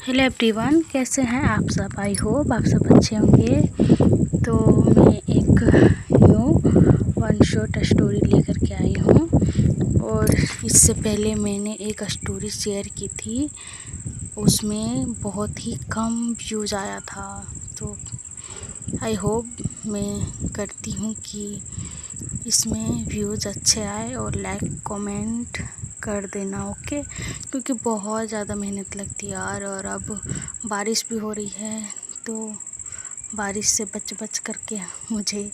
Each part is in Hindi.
हेलो एवरीवन, कैसे हैं आप सब। आई होप आप सब अच्छे होंगे। तो मैं एक न्यू वन शॉट स्टोरी लेकर के आई हूँ। और इससे पहले मैंने एक स्टोरी शेयर की थी, उसमें बहुत ही कम व्यूज़ आया था। तो आई होप मैं करती हूँ कि इसमें व्यूज़ अच्छे आए और लाइक कमेंट कर देना, ओके। क्योंकि बहुत ज़्यादा मेहनत लगती है यार। और अब बारिश भी हो रही है, तो बारिश से बच करके मुझे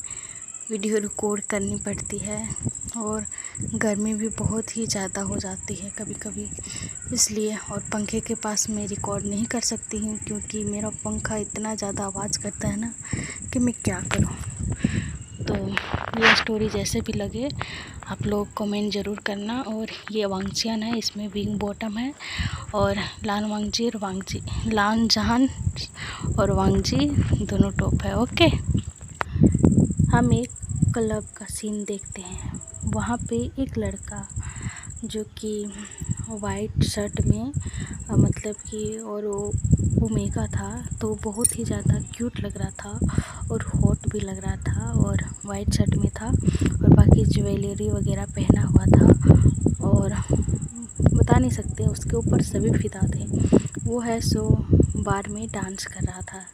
वीडियो रिकॉर्ड करनी पड़ती है। और गर्मी भी बहुत ही ज़्यादा हो जाती है कभी कभी, इसलिए। और पंखे के पास मैं रिकॉर्ड नहीं कर सकती हूँ, क्योंकि मेरा पंखा इतना ज़्यादा आवाज़ करता है ना कि मैं क्या करूँ। तो ये स्टोरी जैसे भी लगे आप लोग कमेंट ज़रूर करना। और ये वांगचियन है, इसमें विंग बॉटम है। और लान जहान और वांगजी दोनों टॉप है, ओके। हम एक क्लब का सीन देखते हैं। वहाँ पे एक लड़का जो कि वाइट शर्ट में मतलब कि और वो ओमेगा था, तो बहुत ही ज़्यादा क्यूट लग रहा था और हॉट भी लग रहा था। और वाइट शर्ट में था और बाकी ज्वेलरी वगैरह पहना हुआ था। और बता नहीं सकते, उसके ऊपर सभी फिदा थे। वो है सो बार में डांस कर रहा था।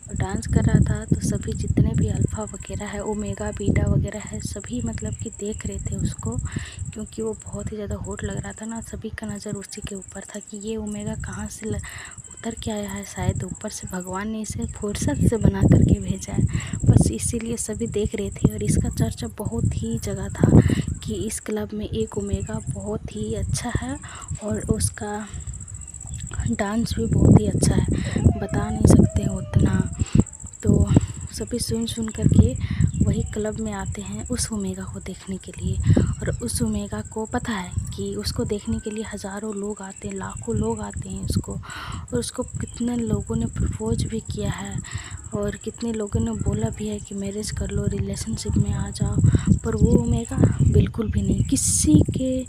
और डांस कर रहा था तो सभी जितने भी अल्फ़ा वगैरह है, ओमेगा बीटा वगैरह है, सभी मतलब कि देख रहे थे उसको, क्योंकि वो बहुत ही ज़्यादा हॉट लग रहा था ना। सभी का नज़र उसी के ऊपर था कि ये ओमेगा कहाँ से उतर के आया है। शायद ऊपर से भगवान ने इसे फुर्सत से बना करके भेजा है, बस इसीलिए सभी देख रहे थे। और इसका चर्चा बहुत ही जगह था कि इस क्लब में एक ओमेगा बहुत ही अच्छा है और उसका डांस भी बहुत ही अच्छा है, बता नहीं सकते हैं उतना। तो सभी सुन करके वही क्लब में आते हैं उस ओमेगा को देखने के लिए। और उस ओमेगा को पता है कि उसको देखने के लिए हज़ारों लोग आते हैं, लाखों लोग आते हैं उसको। और उसको कितने लोगों ने प्रपोज भी किया है और कितने लोगों ने बोला भी है कि मैरिज कर लो, रिलेशनशिप में आ जाओ। पर वो ओमेगा बिल्कुल भी नहीं, किसी के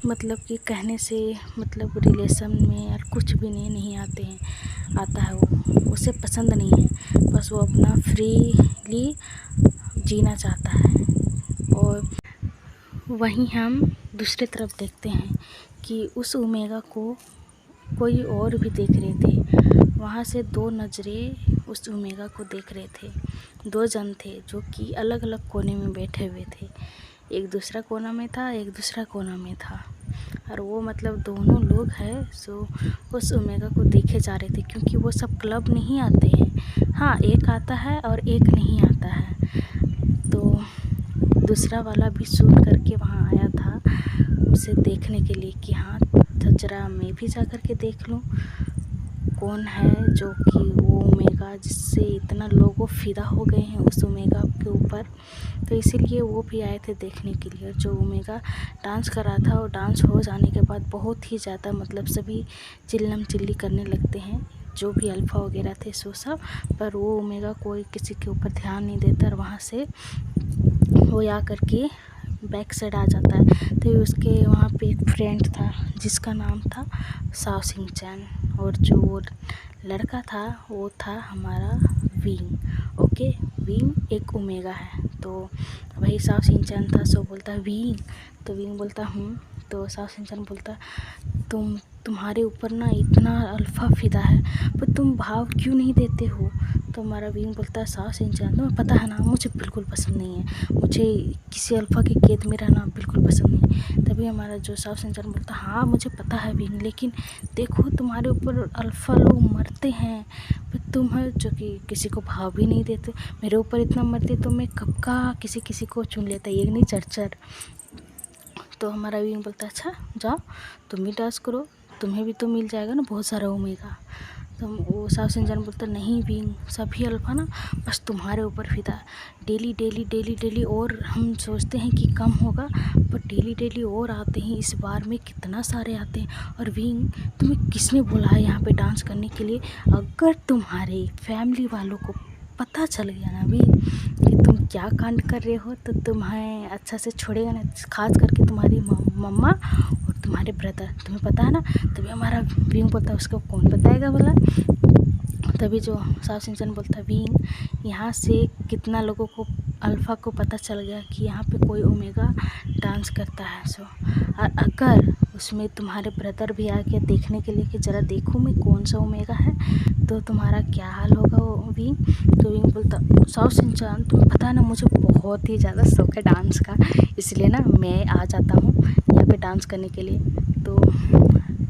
मतलब कि कहने से मतलब रिलेशन में या कुछ भी नहीं आता है। वो उसे पसंद नहीं है, बस वो अपना फ्रीली जीना चाहता है। और वहीं हम दूसरी तरफ देखते हैं कि उस ओमेगा को कोई और भी देख रहे थे। वहाँ से दो नज़रें उस ओमेगा को देख रहे थे। दो जन थे जो कि अलग अलग कोने में बैठे हुए थे। एक दूसरा कोना में था, एक दूसरा कोना में था। और वो मतलब दोनों लोग हैं सो उस ओमेगा को देखे जा रहे थे, क्योंकि वो सब क्लब नहीं आते हैं। हाँ, एक आता है और एक नहीं आता है। तो दूसरा वाला भी सुन करके वहाँ आया था उसे देखने के लिए कि हाँ जरा मैं भी जा कर के देख लूँ कौन है जो कि वो ओमेगा जिससे इतना लोगों फिदा हो गए हैं उस ओमेगा के ऊपर। तो इसीलिए वो भी आए थे देखने के लिए। जो ओमेगा डांस कर रहा था और डांस हो जाने के बाद बहुत ही ज़्यादा मतलब सभी चिल्लम चिल्ली करने लगते हैं, जो भी अल्फ़ा वगैरह थे सो सब। पर वो ओमेगा कोई किसी के ऊपर ध्यान नहीं देता और वहाँ से वो आ करके बैक साइड आ जाता है। तो उसके वहाँ पे एक फ्रेंड था जिसका नाम था साओ सिंचैन। और जो वो लड़का था वो था हमारा विंग, ओके। विंग एक ओमेगा है। तो वही साओ सिंचैन था, सो बोलता विंग। तो विंग बोलता हूँ। तो साओ सिंचैन बोलता तुम्हारे ऊपर ना इतना अल्फ़ा फिदा है, पर तुम भाव क्यों नहीं देते हो। तो हमारा विंग बोलता है साओ सिंचैन तुम्हें पता है ना मुझे बिल्कुल पसंद नहीं है, मुझे किसी अल्फ़ा के कैद में रहना बिल्कुल पसंद नहीं है। तभी हमारा जो साओ सिंचैन बोलता हाँ मुझे पता है विंग, लेकिन देखो तुम्हारे ऊपर अल्फ़ा लोग मरते हैं, पर तुम है जो कि किसी को भाव भी नहीं देते। मेरे ऊपर इतना मरते तो मैं कब का किसी को चुन लेता, एक नहीं चर। तो हमारा विंग बोलता अच्छा जाओ तुम भी डांस करो, तुम्हें भी तो मिल जाएगा ना बहुत सारा ओमेगा। तो वो साओ सिंचैन बोलता नहीं विंग, सभी अल्फ़ा ना बस तुम्हारे ऊपर फिदा, डेली। और हम सोचते हैं कि कम होगा, पर डेली और आते हैं। इस बार में कितना सारे आते हैं। और विंग तुम्हें किसने बोला है यहाँ पे डांस करने के लिए। अगर तुम्हारे फैमिली वालों को पता चल गया ना भी कि तुम क्या कांड कर रहे हो, तो तुम्हें अच्छा से छोड़ेगा ना, खास करके तुम्हारी मम्मा और तुम्हारे तुम्हारे ब्रदर, तुम्हें पता है ना। तभी हमारा विंग बोलता है उसको कौन बताएगा बोला। तभी जो साहु सिंचन बोलता है विंग, यहाँ से कितना लोगों को अल्फ़ा को पता चल गया कि यहाँ पे कोई ओमेगा डांस करता है। सो और अगर उसमें तुम्हारे ब्रदर भी आ गया देखने के लिए कि ज़रा देखो मैं कौन सा ओमेगा है, तो तुम्हारा क्या हाल होगा वो विंग। तो विंग बोलता साहु सिंचन तुम्हें पता है ना मुझे बहुत ही ज़्यादा शौक है डांस का, इसलिए ना मैं आ जाता हूँ यहाँ पे डांस करने के लिए। तो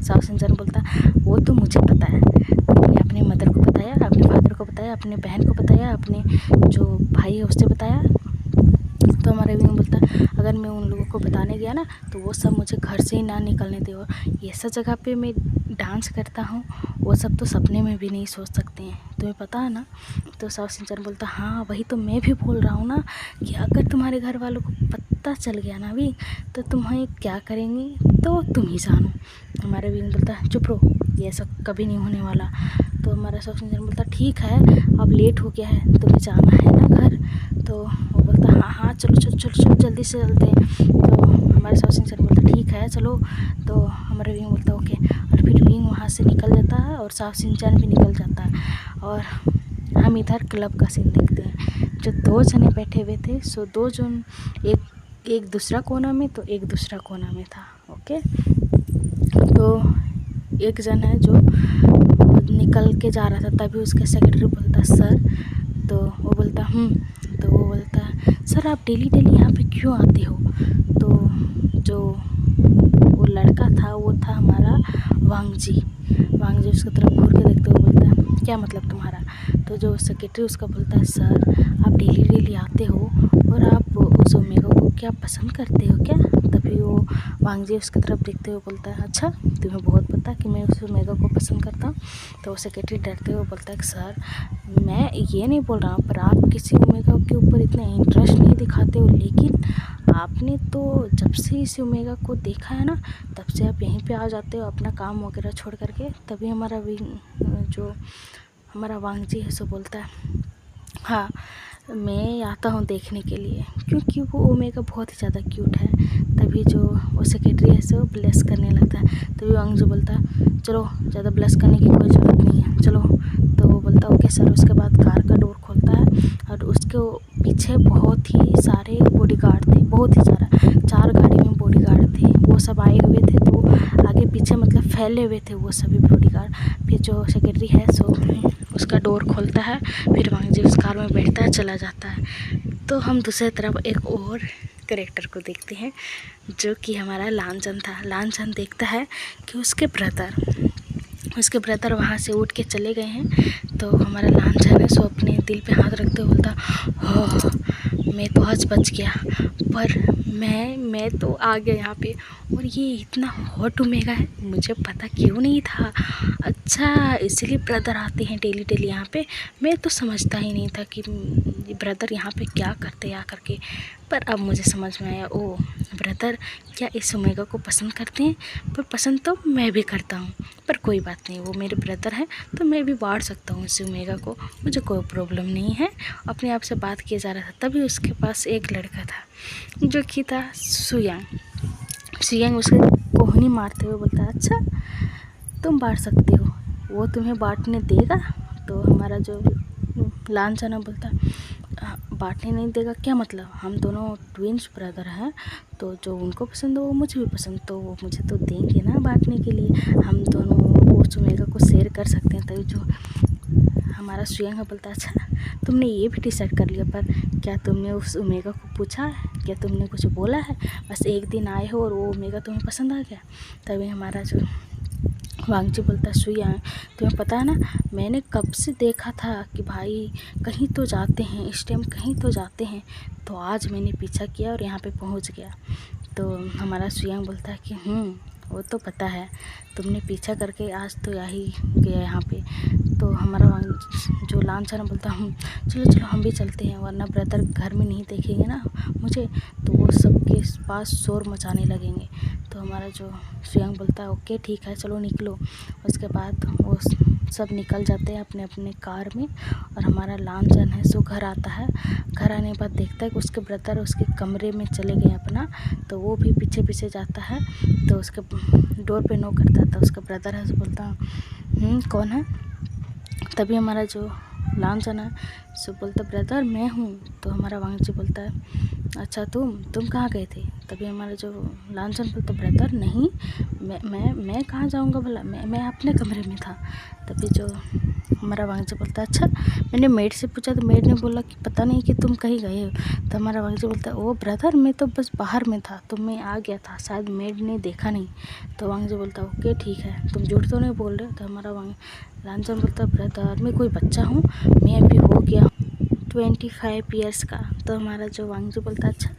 साहु सिंचन बोलता वो तो मुझे पता है, मैंने अपने मदर को बताया, अपने फादर को बताया, अपने बहन को बताया, अपने जो भाई है उससे बताया। तो हमारा विंग बोलता अगर मैं उन लोगों को बताने गया ना तो वो सब मुझे घर से ही ना निकलने दे, और ये सब जगह पे मैं डांस करता हूँ वो सब तो सपने में भी नहीं सोच सकते हैं, तुम्हें पता है ना। तो साहु सिंचन बोलता हाँ वही तो मैं भी बोल रहा हूँ ना कि अगर तुम्हारे घर वालों को पता चल गया ना विंग तो तुम्हें क्या करेंगे तो तुम ही जानो। हमारा विंग बोलता चुप रहो, ये सब कभी नहीं होने वाला। तो हमारा साहु सिंचन बोलता ठीक है अब लेट हो गया है तुम्हें जाना है ना घर। तो वो बोलता हाँ चलो चलो चलो चलो जल्दी से चलते हैं। तो हमारे साहु सिंचन बोलता ठीक है चलो। तो हमारा विंग बोलता ओके, और फिर विंग वहाँ से निकल जाता है और साहु सिंचन भी निकल जाता है। और हम इधर क्लब का सीन देखते हैं, जो दो जने बैठे हुए थे। सो दो जन, एक दूसरा कोना में तो एक दूसरा कोना में था। ओके, तो एक जन है जो निकल के जा रहा था, तभी उसका सेक्रेटरी बोलता सर। तो वो बोलता तो वो बोलता सर आप डेली डेली यहाँ पे क्यों आते हो। तो जो वो लड़का था वो था हमारा वांगजी उसकी तरफ घूर के देखते हुए बोलता क्या मतलब तुम्हारा। तो जो सेक्रेटरी उसका बोलता है सर आप डेली डेली आते हो और आप उस ओमेगा को क्या पसंद करते हो क्या। तभी वो वांगजी उसकी तरफ देखते हुए बोलता है अच्छा तुम्हें बहुत पता कि मैं उस ओमेगा को पसंद करता हूँ। तो वो सेक्रेटरी डरते हुए बोलता है सर मैं ये नहीं बोल रहा हूँ पर आप किसी ओमेगा के ऊपर इतना इंटरेस्ट नहीं दिखाते हो, लेकिन आपने तो जब से इस ओमेगा को देखा है ना तब से आप यहीं पे आ जाते हो अपना काम वगैरह छोड़ करके। तभी हमारा जो हमारा वांगजी है सो बोलता है हाँ मैं आता हूँ देखने के लिए क्योंकि वो ओमेगा बहुत ही ज़्यादा क्यूट है। तभी जो वो सेक्रेटरी है सो ब्लेस करने लगता है। तभी वांगजी बोलता है चलो ज़्यादा ब्लेस करने की कोई ज़रूरत नहीं है चलो। तो वो बोलता ओके सर। उसके बाद कार का डोर खोलता है और उसके पीछे बहुत ही सारे बॉडीगार्ड थे, बहुत ही सारा, 4 गाड़ी में बॉडीगार्ड थे। वो सब आए हुए थे तो आगे पीछे मतलब फैले हुए थे वो सभी बॉडीगार्ड। फिर जो सेक्रेटरी है सो उसका डोर खोलता है, फिर वांगजी उस कार में बैठता है चला जाता है। तो हम दूसरी तरफ एक और कैरेक्टर को देखते हैं जो कि हमारा लांछन था। लांछन देखता है कि उसके ब्रदर वहाँ से उठ के चले गए हैं। तो हमारा लांछन है सो अपने दिल पे हाथ रखते हुए बोलता हो मैं तो आज बच गया, पर मैं तो आ गया यहाँ पे और ये इतना हॉट ओमेगा है मुझे पता क्यों नहीं था। अच्छा इसलिए ब्रदर आते हैं डेली डेली यहाँ पे, मैं तो समझता ही नहीं था कि ब्रदर यहाँ पे क्या करते या करके। पर अब मुझे समझ में आया ओ ब्रदर क्या इस ओमेगा को पसंद करते हैं, पर पसंद तो मैं भी करता हूँ। पर कोई बात नहीं वो मेरे ब्रदर हैं तो मैं भी बांट सकता हूँ इस ओमेगा को, मुझे कोई प्रॉब्लम नहीं है। अपने आप से बात किया जा रहा था तभी उसके पास एक लड़का था जो कि था सुयांग उसके कोहनी मारते हुए बोलता अच्छा तुम बांट सकते हो, वो तुम्हें बांटने देगा। तो हमारा जो लांछन बोलता बांटने नहीं देगा क्या मतलब, हम दोनों ट्विंस ब्रदर हैं तो जो उनको पसंद हो वो मुझे भी पसंद, तो वो मुझे तो देंगे ना बांटने के लिए, हम दोनों उस ओमेगा को शेयर कर सकते हैं। तभी जो हमारा सुयांग बोलता अच्छा तुमने ये भी डिसाइड कर लिया, पर क्या तुमने उस ओमेगा को पूछा है, क्या तुमने कुछ बोला है, बस एक दिन आए हो और वो ओमेगा तुम्हें पसंद आ गया। तभी हमारा जो वांगजी बोलता है सुयांग तुम्हें पता है ना मैंने कब से देखा था कि भाई कहीं तो जाते हैं इस टाइम कहीं तो जाते हैं, तो आज मैंने पीछा किया और यहाँ पे पहुँच गया। तो हमारा सुयांग बोलता है कि वो तो पता है तुमने पीछा करके आज तो यही गया यहाँ पे। तो हमारा जो लांछन बोलता चलो चलो हम भी चलते हैं वरना ब्रदर घर में नहीं देखेंगे ना मुझे, तो वो सबके पास शोर मचाने लगेंगे। तो हमारा जो सुयांग बोलता है ओके ठीक है चलो निकलो। उसके बाद वो सब निकल जाते हैं अपने अपने कार में और हमारा लांचन है सो घर आता है। घर आने के बाद देखता है कि उसके ब्रदर उसके कमरे में चले गए अपना, तो वो भी पीछे पीछे जाता है। तो उसके डोर पे नॉक करता है, तो उसका ब्रदर है सो बोलता कौन है। तभी हमारा जो लांचन है सो बोलता ब्रदर मैं हूँ। तो हमारा वांगजी बोलता है अच्छा तुम कहाँ गए थे। तभी हमारा जो लांचन बोलता ब्रदर नहीं मैं कहाँ जाऊँगा भला, मैं अपने कमरे में था। तभी जो हमारा वांगजी बोलता है अच्छा मैंने मेड से पूछा तो मेड ने बोला कि पता नहीं कि तुम कहीं गए हो। तो हमारा वांगजी बोलता है ओ ब्रदर मैं तो बस बाहर में था तो मैं आ गया था, शायद मेड ने देखा नहीं। तो वांगजी बोलता है ओके ठीक है तुम झूठ तो नहीं बोल रहे हो। तो हमारा लांचन बोलता ब्रदर मैं कोई बच्चा हूँ, मैं अभी हो गया 25 ईयर्स का। तो हमारा जो वांगजी बोलता अच्छा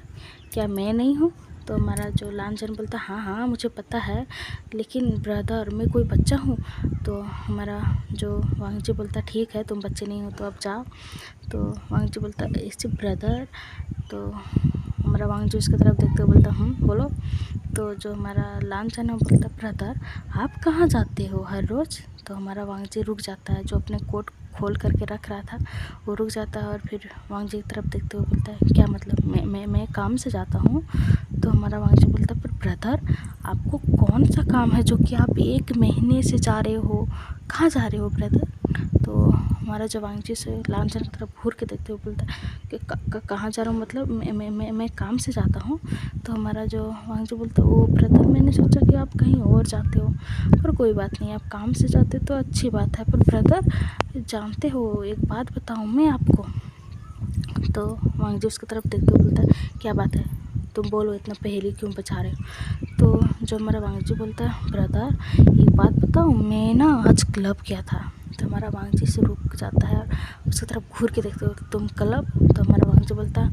क्या मैं नहीं हूँ। तो हमारा जो लांचन बोलता हाँ मुझे पता है लेकिन ब्रदर मैं कोई बच्चा हूँ। तो हमारा जो वांगजी बोलता ठीक है तुम बच्चे नहीं हो तो अब जाओ। तो वांगजी बोलता इससे ब्रदर। तो हमारा वांगजी उसकी तरफ देखते हुए बोलता बोलो। तो जो हमारा लांचन है बोलता ब्रदर आप कहाँ जाते हो हर रोज़। तो हमारा वांगजी रुक जाता है, जो अपने कोट खोल करके रख रहा था वो रुक जाता है और फिर वांगजी की तरफ देखते हुए बोलता है क्या मतलब मैं काम से जाता हूँ। तो हमारा वांगजी बोलता पर ब्रदर आपको कौन सा काम है जो कि आप 1 महीने से जा रहे हो, कहाँ जा रहे हो ब्रदर। तो हमारा जो वांगजी से लांचन की तरफ घूर के देखते हुए बोलता है कि कहाँ जा रहा हूँ मतलब मैं काम से जाता हूँ। तो हमारा जो वांगजी बोलता है ओ ब्रदर मैंने सोचा कि आप कहीं और जाते हो, पर कोई बात नहीं आप काम से जाते तो अच्छी बात है, पर ब्रदर जानते हो एक बात बताऊँ मैं आपको। तो वांगजी उसकी तरफ देखते हुए बोलता है क्या बात है तुम बोलो, इतना पहेली क्यों बचा रहे हो। तो जो हमारा वांगजी बोलता है ब्रदर एक बात बताऊँ मैं ना आज क्लब गया था। तो हमारा वांगजी से रुक जाता है उसकी तरफ घूर के देखते हो तुम क्लब। तो हमारा वांगजी बोलता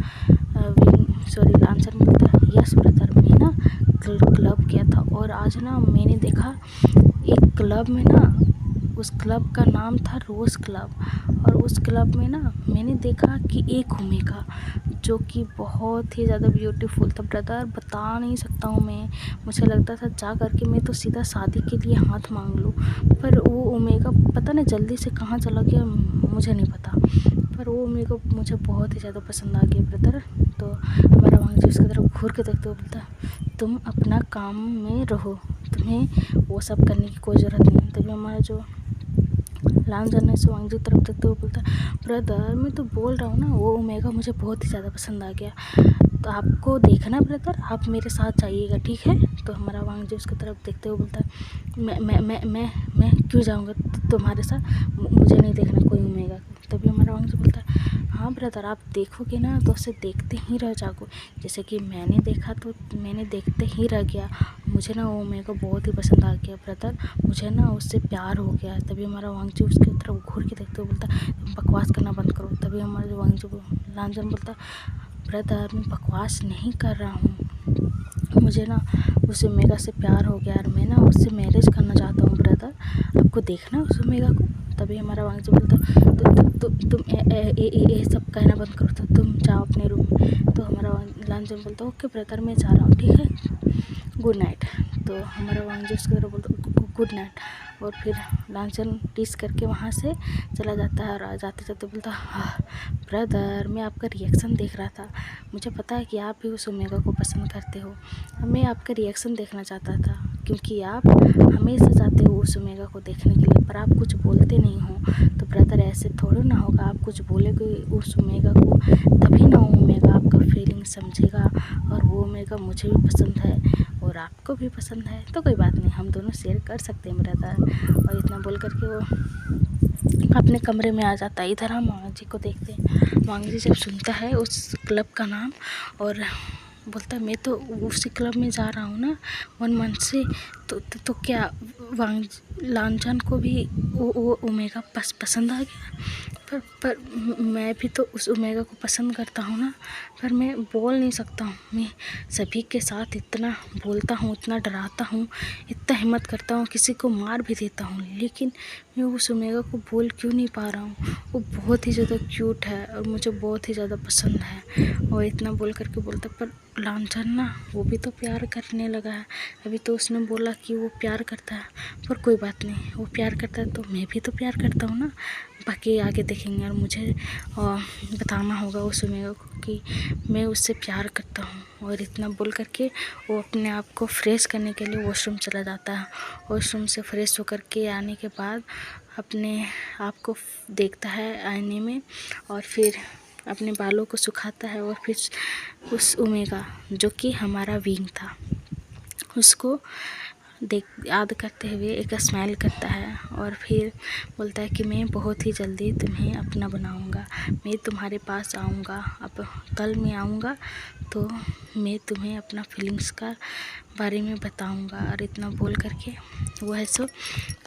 सॉरी लांचन बोलता यस ब्रदर मैं ना क्लब गया था और आज ना मैंने देखा एक क्लब में ना उस क्लब का नाम था रोज़ क्लब, और उस क्लब में ना मैंने देखा कि एक ओमेगा जो कि बहुत ही ज़्यादा ब्यूटीफुल था ब्रदर, बता नहीं सकता हूँ मैं। मुझे लगता था जा करके मैं तो सीधा शादी के लिए हाथ मांग लूँ, पर वो ओमेगा पता नहीं जल्दी से कहाँ चला गया मुझे नहीं पता, पर वो ओमेगा मुझे बहुत ही ज़्यादा पसंद आ गया ब्रदर। तो हमारा वांगजी उसकी तरफ घूर के देखते हुए बोलता तुम अपना काम में रहो, तुम्हें वो सब करने की कोई ज़रूरत नहीं। तभी हमारा जो लांचन से वांगजी की तरफ देखते हुए बोलता ब्रदर मैं तो बोल रहा हूँ ना वो ओमेगा मुझे बहुत ही ज़्यादा पसंद आ गया, तो आपको देखना ब्रदर आप मेरे साथ जाइएगा ठीक है। तो हमारा वांगजी उसकी तरफ देखते हुए बोलता मैं क्यों जाऊँगा तुम्हारे साथ, मुझे नहीं देखना कोई ओमेगा। तभी हमारा वांगजी बोलता है हाँ ब्रदर आप देखोगे ना तो उसे देखते ही रह जाओगे, जैसे कि मैंने देखा तो मैंने देखते ही रह गया, मुझे ना ओमेगा बहुत ही पसंद आ गया ब्रदर, मुझे ना उससे प्यार हो गया। तभी हमारा वांगजी उसकी तरफ घूर के देखते हुए बोलता बकवास करना बंद करो। तभी हमारा जो वांगजी लांचन बोलता ब्रदर मैं बकवास नहीं कर रहा हूँ, मुझे ना उस ओमेगा से प्यार हो गया और मैं ना उससे मैरिज करना चाहता हूँ ब्रदर, आपको देखना उस ओमेगा को। तभी हमारा वांगजी बोलता तुम ये सब कहना बंद करो, तो तुम जाओ अपने रूम में। तो हमारा लांचन बोलता ओके ब्रदर मैं जा रहा हूँ ठीक है गुड नाइट। तो हमारा वांगजी उसकी तरफ बोलता गुड नाइट, और फिर लांचन टीस करके वहाँ से चला जाता है। और जाते जाते बोलता ब्रदर मैं आपका रिएक्शन देख रहा था, मुझे पता है कि आप भी उस ओमेगा को पसंद करते हो, मैं आपका रिएक्शन देखना चाहता था क्योंकि आप हमेशा जाते हो उस ओमेगा को देखने के लिए पर आप कुछ बोलते नहीं हो। तो ब्रदर ऐसे थोड़ा ना होगा, आप कुछ बोलेगे उस ओमेगा को तभी ना ओमेगा आपका फीलिंग समझेगा, और वो ओमेगा मुझे भी पसंद है और आपको भी पसंद है, तो कोई बात नहीं हम दोनों शेयर कर सकते हैं ब्रदर। और इतना बोल करके वो अपने कमरे में आ जाता है। इधर हम वांगजी को देखते हैं, वांगजी जब सुनता है उस क्लब का नाम और बोलता है मैं तो उसी क्लब में जा रहा हूँ ना 1 मंथ से, तो क्या लांचन को भी वो ओमेगा पसंद आ गया। पर मैं भी तो उस ओमेगा को पसंद करता हूँ ना, पर मैं बोल नहीं सकता हूँ। मैं सभी के साथ इतना बोलता हूँ, इतना डराता हूँ, इतना हिम्मत करता हूँ, किसी को मार भी देता हूँ, लेकिन मैं उस ओमेगा को बोल क्यों नहीं पा रहा हूँ। वो बहुत ही ज़्यादा क्यूट है और मुझे बहुत ही ज़्यादा पसंद है, और इतना बोल करके बोलता। पर लांछन ना, वो भी तो प्यार करने लगा है। अभी तो उसने बोला कि वो प्यार करता है, पर कोई बात नहीं, वो प्यार करता है तो मैं भी तो प्यार करता हूँ ना। बाकी आगे देखेंगे, और मुझे बताना होगा उस ओमेगा को कि मैं उससे प्यार करता हूँ। और इतना बोल करके वो अपने आप को फ्रेश करने के लिए वॉशरूम चला जाता है। वॉशरूम से फ्रेश होकर के आने के बाद अपने आप को देखता है आईने में, और फिर अपने बालों को सुखाता है, और फिर उस ओमेगा जो कि हमारा विंग था उसको याद करते हुए एक स्माइल करता है, और फिर बोलता है कि मैं बहुत ही जल्दी तुम्हें अपना बनाऊंगा, मैं तुम्हारे पास आऊंगा, अब कल मैं आऊंगा तो मैं तुम्हें अपना फीलिंग्स का बारे में बताऊंगा। और इतना बोल करके वो है सो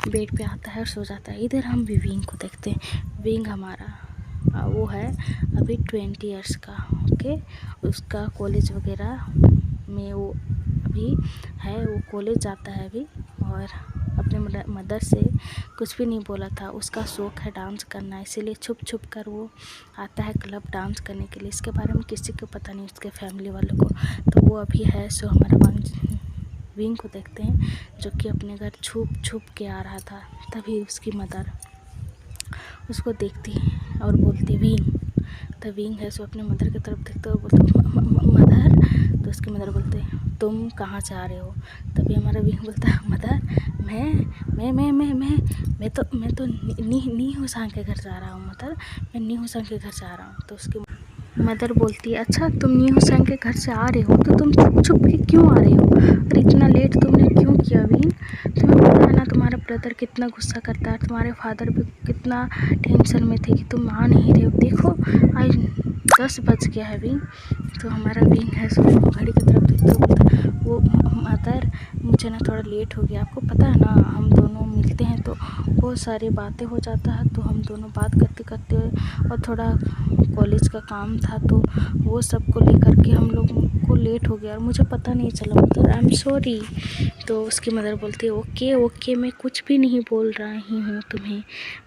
बेड पे आता है और सो जाता है। इधर हम भी विंग को देखते हैं। विंग हमारा वो है अभी 20 ईयर्स का, ओके। उसका कॉलेज वगैरह में वो अभी है, वो कॉलेज जाता है अभी, और अपने मदर से कुछ भी नहीं बोला था। उसका शौक़ है डांस करना, इसीलिए छुप छुप कर वो आता है क्लब डांस करने के लिए। इसके बारे में किसी को पता नहीं, उसके फैमिली वालों को। तो वो अभी है सो हमारा विंग को देखते हैं, जो कि अपने घर छुप छुप के आ रहा था। तभी उसकी मदर उसको देखती है और बोलती विंग। तो विंग है सो अपने मदर की तरफ देखते और बोलते मदर। तो उसकी मदर बोलते तुम कहाँ से आ रहे हो। तभी हमारा विंग बोलता है मदर मैं तो नीहू सांग के घर जा रहा हूँ मदर, मैं नीहू सांग के घर से आ रहा हूँ। तो उसकी मदर बोलती है अच्छा तुम नीहू सांग के घर से आ रहे हो तो तुम छुप छुप के क्यों आ रहे हो, और इतना लेट तुमने क्यों किया विंग। तुम्हें पता है ना तुम्हारा ब्रदर कितना गुस्सा करता है, तुम्हारे फादर भी कितना टेंशन में थे कि तुम आ नहीं रहे हो। देखो आज 10 बज गया है विंग। तो हमारा विंग है सो घड़ी की तरफ देखते बोलता वो मदर मुझे ना थोड़ा लेट हो गया, आपको पता है ना हम दोनों मिलते हैं तो बहुत सारी बातें हो जाता है, तो हम दोनों बात करते करते और थोड़ा कॉलेज का काम था तो वो सब को लेकर के हम लोग को लेट हो गया और मुझे पता नहीं चला मदर, आई एम सॉरी। तो उसकी मदर बोलती है ओके ओके मैं कुछ भी नहीं बोल रही हूँ तुम्हें,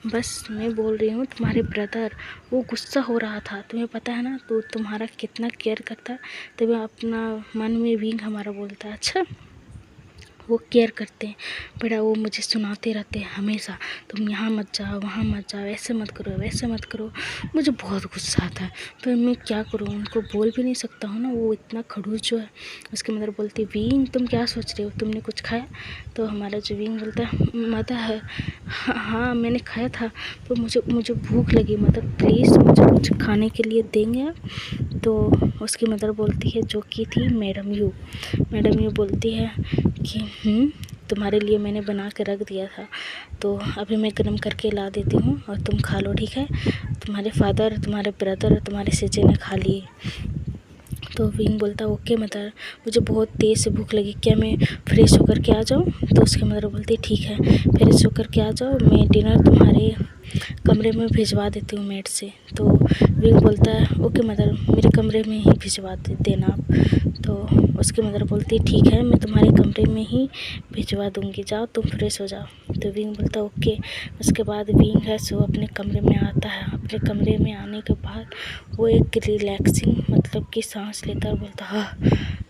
बस मैं बोल रही हूँ तुम्हारे ब्रदर वो गुस्सा हो रहा था, तुम्हें पता है ना, तो तुम्हारा कितना केयर करता। तभी अपना मन में विंग हमारा बोलता है अच्छा वो केयर करते हैं, बड़ा वो मुझे सुनाते रहते हैं हमेशा, तुम यहाँ मत जाओ वहाँ मत जाओ, ऐसे मत करो वैसे मत करो। मुझे बहुत गुस्सा आता है पर मैं क्या करूँ, उनको बोल भी नहीं सकता हूँ ना, वो इतना खड़ूस जो है। उसकी मदर बोलती विंग तुम क्या सोच रहे हो, तुमने कुछ खाया। तो हमारा जो विंग बोलता है मदर हाँ मैंने खाया था तो मुझे भूख लगी मदर, प्लीज़ मुझे कुछ खाने के लिए देंगे आप। तो उसकी मदर बोलती है जो कि थी मैडम यू बोलती है कि तुम्हारे लिए मैंने बना के रख दिया था तो अभी मैं गर्म करके ला देती हूँ और तुम खा लो, ठीक है। तुम्हारे फादर तुम्हारे ब्रदर और तुम्हारे सिजे ने खा लिए। तो विंग बोलता ओके मदर मुझे बहुत तेज़ से भूख लगी, क्या मैं फ्रेश होकर के आ जाऊँ। तो उसकी मदर बोलती ठीक है फ्रेश होकर के आ जाओ, मैं डिनर तुम्हारे कमरे में भिजवा देती हूँ मेड से। तो विंग बोलता है ओके मदर मेरे कमरे में ही भिजवा देना आप। तो उसकी मदर बोलती ठीक है मैं तुम्हारे कमरे में ही भिजवा दूँगी, जाओ तुम फ्रेश हो जाओ। तो विंग बोलता ओके। उसके बाद विंग है सो अपने कमरे में आता है। अपने कमरे में आने के बाद वो एक रिलैक्सिंग मतलब कि सांस लेता और बोलता हाँ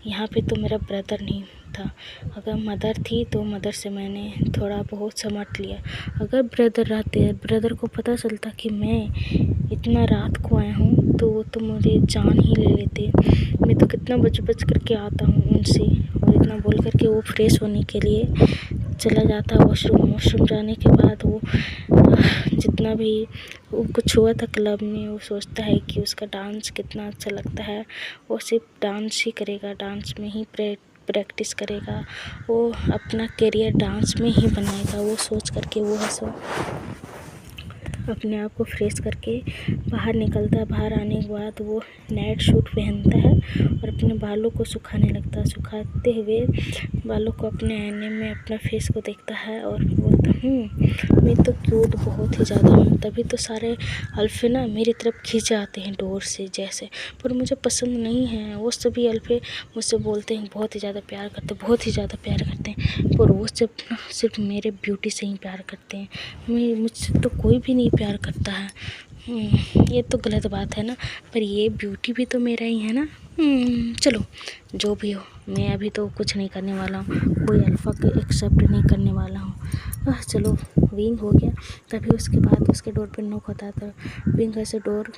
यहाँ पे तो मेरा ब्रदर नहीं था, अगर मदर थी तो मदर से मैंने थोड़ा बहुत समझ लिया, अगर ब्रदर रहते ब्रदर को पता चलता कि मैं इतना रात को आया हूँ तो वो तो मुझे जान ही ले लेते। मैं तो कितना बच करके आता हूँ उनसे। और इतना बोल करके वो फ्रेश होने के लिए चला जाता है वॉशरूम जाने के बाद वो जितना भी वो कुछ हुआ था क्लब में वो सोचता है कि उसका डांस कितना अच्छा लगता है, वो सिर्फ डांस ही करेगा, डांस में ही प्रैक्टिस करेगा, वो अपना करियर डांस में ही बनाएगा। वो सोच करके वो है सो अपने आप को फ्रेश करके बाहर निकलता है। बाहर आने के बाद वो नाइट सूट पहनता है और अपने बालों को सुखाने लगता है। सुखाते हुए बालों को अपने आईने में अपना फेस को देखता है और बोलता मैं तो क्यूट बहुत ही ज़्यादा हूँ, तभी तो सारे अल्फ़े ना मेरी तरफ खींच आते हैं डोर से जैसे, पर मुझे पसंद नहीं है। वो सभी अल्फ़े मुझसे बोलते हैं बहुत ही ज़्यादा प्यार करते, बहुत ही ज़्यादा प्यार करते हैं, पर वो सिर्फ मेरे ब्यूटी से ही प्यार करते हैं। मुझसे तो कोई भी नहीं प्यार करता है। ये तो गलत बात है ना, पर ये ब्यूटी भी तो मेरा ही है ना। चलो जो भी हो, मैं अभी तो कुछ नहीं करने वाला हूँ, कोई अल्फ़ा को एक्सेप्ट नहीं करने वाला हूँ। चलो विंग हो गया। तभी उसके बाद उसके डोर पर नॉक होता है, तो विंग ऐसे डोर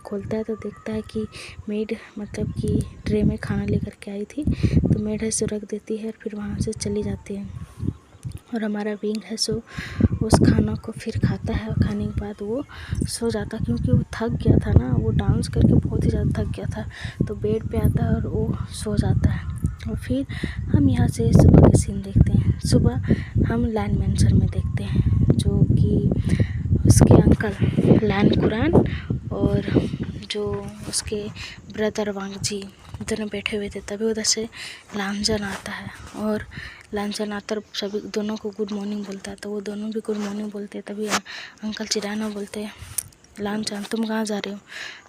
खोलता है तो देखता है कि मेड मतलब कि ट्रे में खाना लेकर के आई थी, तो मेड ऐसे रख देती है और फिर वहाँ से चली जाती है। और हमारा विंग है सो उस खाना को फिर खाता है, और खाने के बाद वो सो जाता, क्योंकि वो थक गया था ना, वो डांस करके बहुत ही ज़्यादा थक गया था, तो बेड पे आता है और वो सो जाता है। और फिर हम यहाँ से सुबह के सीन देखते हैं। सुबह हम लैंड मैंसन में देखते हैं, जो कि उसके अंकल लैंड कुरान और जो उसके ब्रदर वांगजी दोनों बैठे हुए थे। तभी उधर से लांजन आता है, और लांजन आकर सभी दोनों को गुड मॉर्निंग बोलता है, तो वो दोनों भी गुड मॉर्निंग बोलते हैं। तभी अंकल चिराना बोलते हैं, लांजन तुम कहाँ जा रहे हो?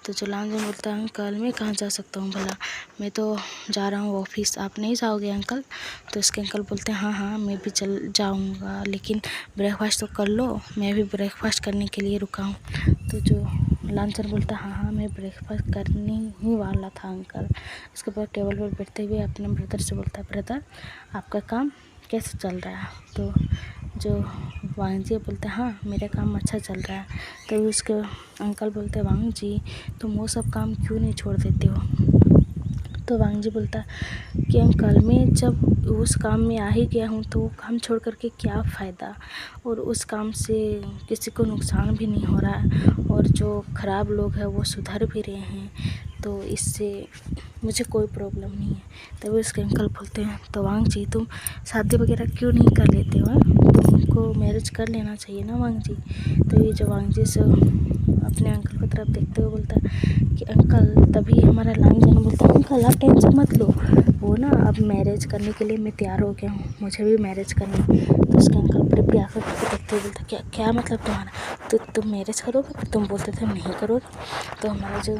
तो जो लांजन बोलता है, अंकल मैं कहाँ जा सकता हूँ भला, मैं तो जा रहा हूँ ऑफिस, आप नहीं जाओगे अंकल? तो उसके अंकल बोलते हैं, हाँ हाँ मैं भी चल जाऊँगा, लेकिन ब्रेकफास्ट तो कर लो, मैं भी ब्रेकफास्ट करने के लिए रुका हूँ। तो जो लांजन बोलता है, हाँ हाँ मैं ब्रेकफास्ट करने ही वाला था अंकल। उसके बाद टेबल पर बैठते हुए अपने ब्रदर से बोलता है, ब्रदर आपका काम कैसे चल रहा है? तो जो वांगजी बोलते हैं, हाँ मेरा काम अच्छा चल रहा है। तो उसके अंकल बोलते हैं, वांगजी तुम वो सब काम क्यों नहीं छोड़ देते हो? तो वांगजी बोलता है कि अंकल मैं जब उस काम में आ ही गया हूँ तो वो काम छोड़ करके क्या फ़ायदा, और उस काम से किसी को नुकसान भी नहीं हो रहा है, और जो ख़राब लोग हैं वो सुधर भी रहे हैं, तो इससे मुझे कोई प्रॉब्लम नहीं है। तभी उसके अंकल बोलते हैं, तो वांगजी तुम शादी वगैरह क्यों नहीं कर लेते हो? तुमको मैरिज कर लेना चाहिए ना वांगजी। तो ये जो वांगजी से अपने अंकल की तरफ देखते हुए बोलता है कि अंकल, तभी हमारा लांजन बोलता है, अंकल आप टेंशन मत लो, वो ना अब मैरिज करने के लिए मैं तैयार हो गया हूँ, मुझे भी मैरिज करना है। तो उसके अंकल बड़े प्यार से देखते हुए बोलता है, क्या मतलब तुम्हारा, तो तुम मैरिज करोगे? तुम बोलते थे नहीं करोगे। तो हमारा जो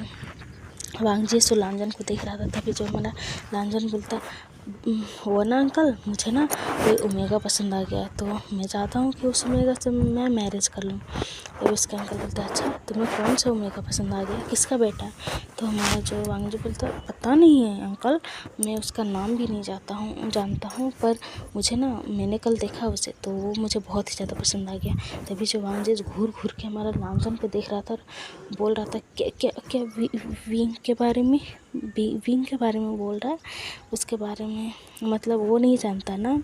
वांगजी सो लांजन को देख रहा था, तभी जो हमारा लांजन बोलता, वो ना अंकल मुझे ना कोई ओमेगा पसंद आ गया, तो मैं चाहता हूँ कि उस ओमेगा से मैं मैरिज कर लूँ। तो उसके अंकल बोलता है, अच्छा तुम्हें कौन सा ओमेगा पसंद आ गया, किसका बेटा है? तो हमारा जो वांगजी बोलता है, पता नहीं है अंकल, मैं उसका नाम भी नहीं जानता हूँ, पर मुझे ना मैंने कल देखा उसे, तो वो मुझे बहुत ही ज़्यादा पसंद आ गया। तभी जो वांगजी घूर के हमारा लांजन को देख रहा था और बोल रहा था, क्या विंग के बारे में, विंग के बारे में बोल रहा है, उसके बारे में मतलब वो नहीं जानता ना,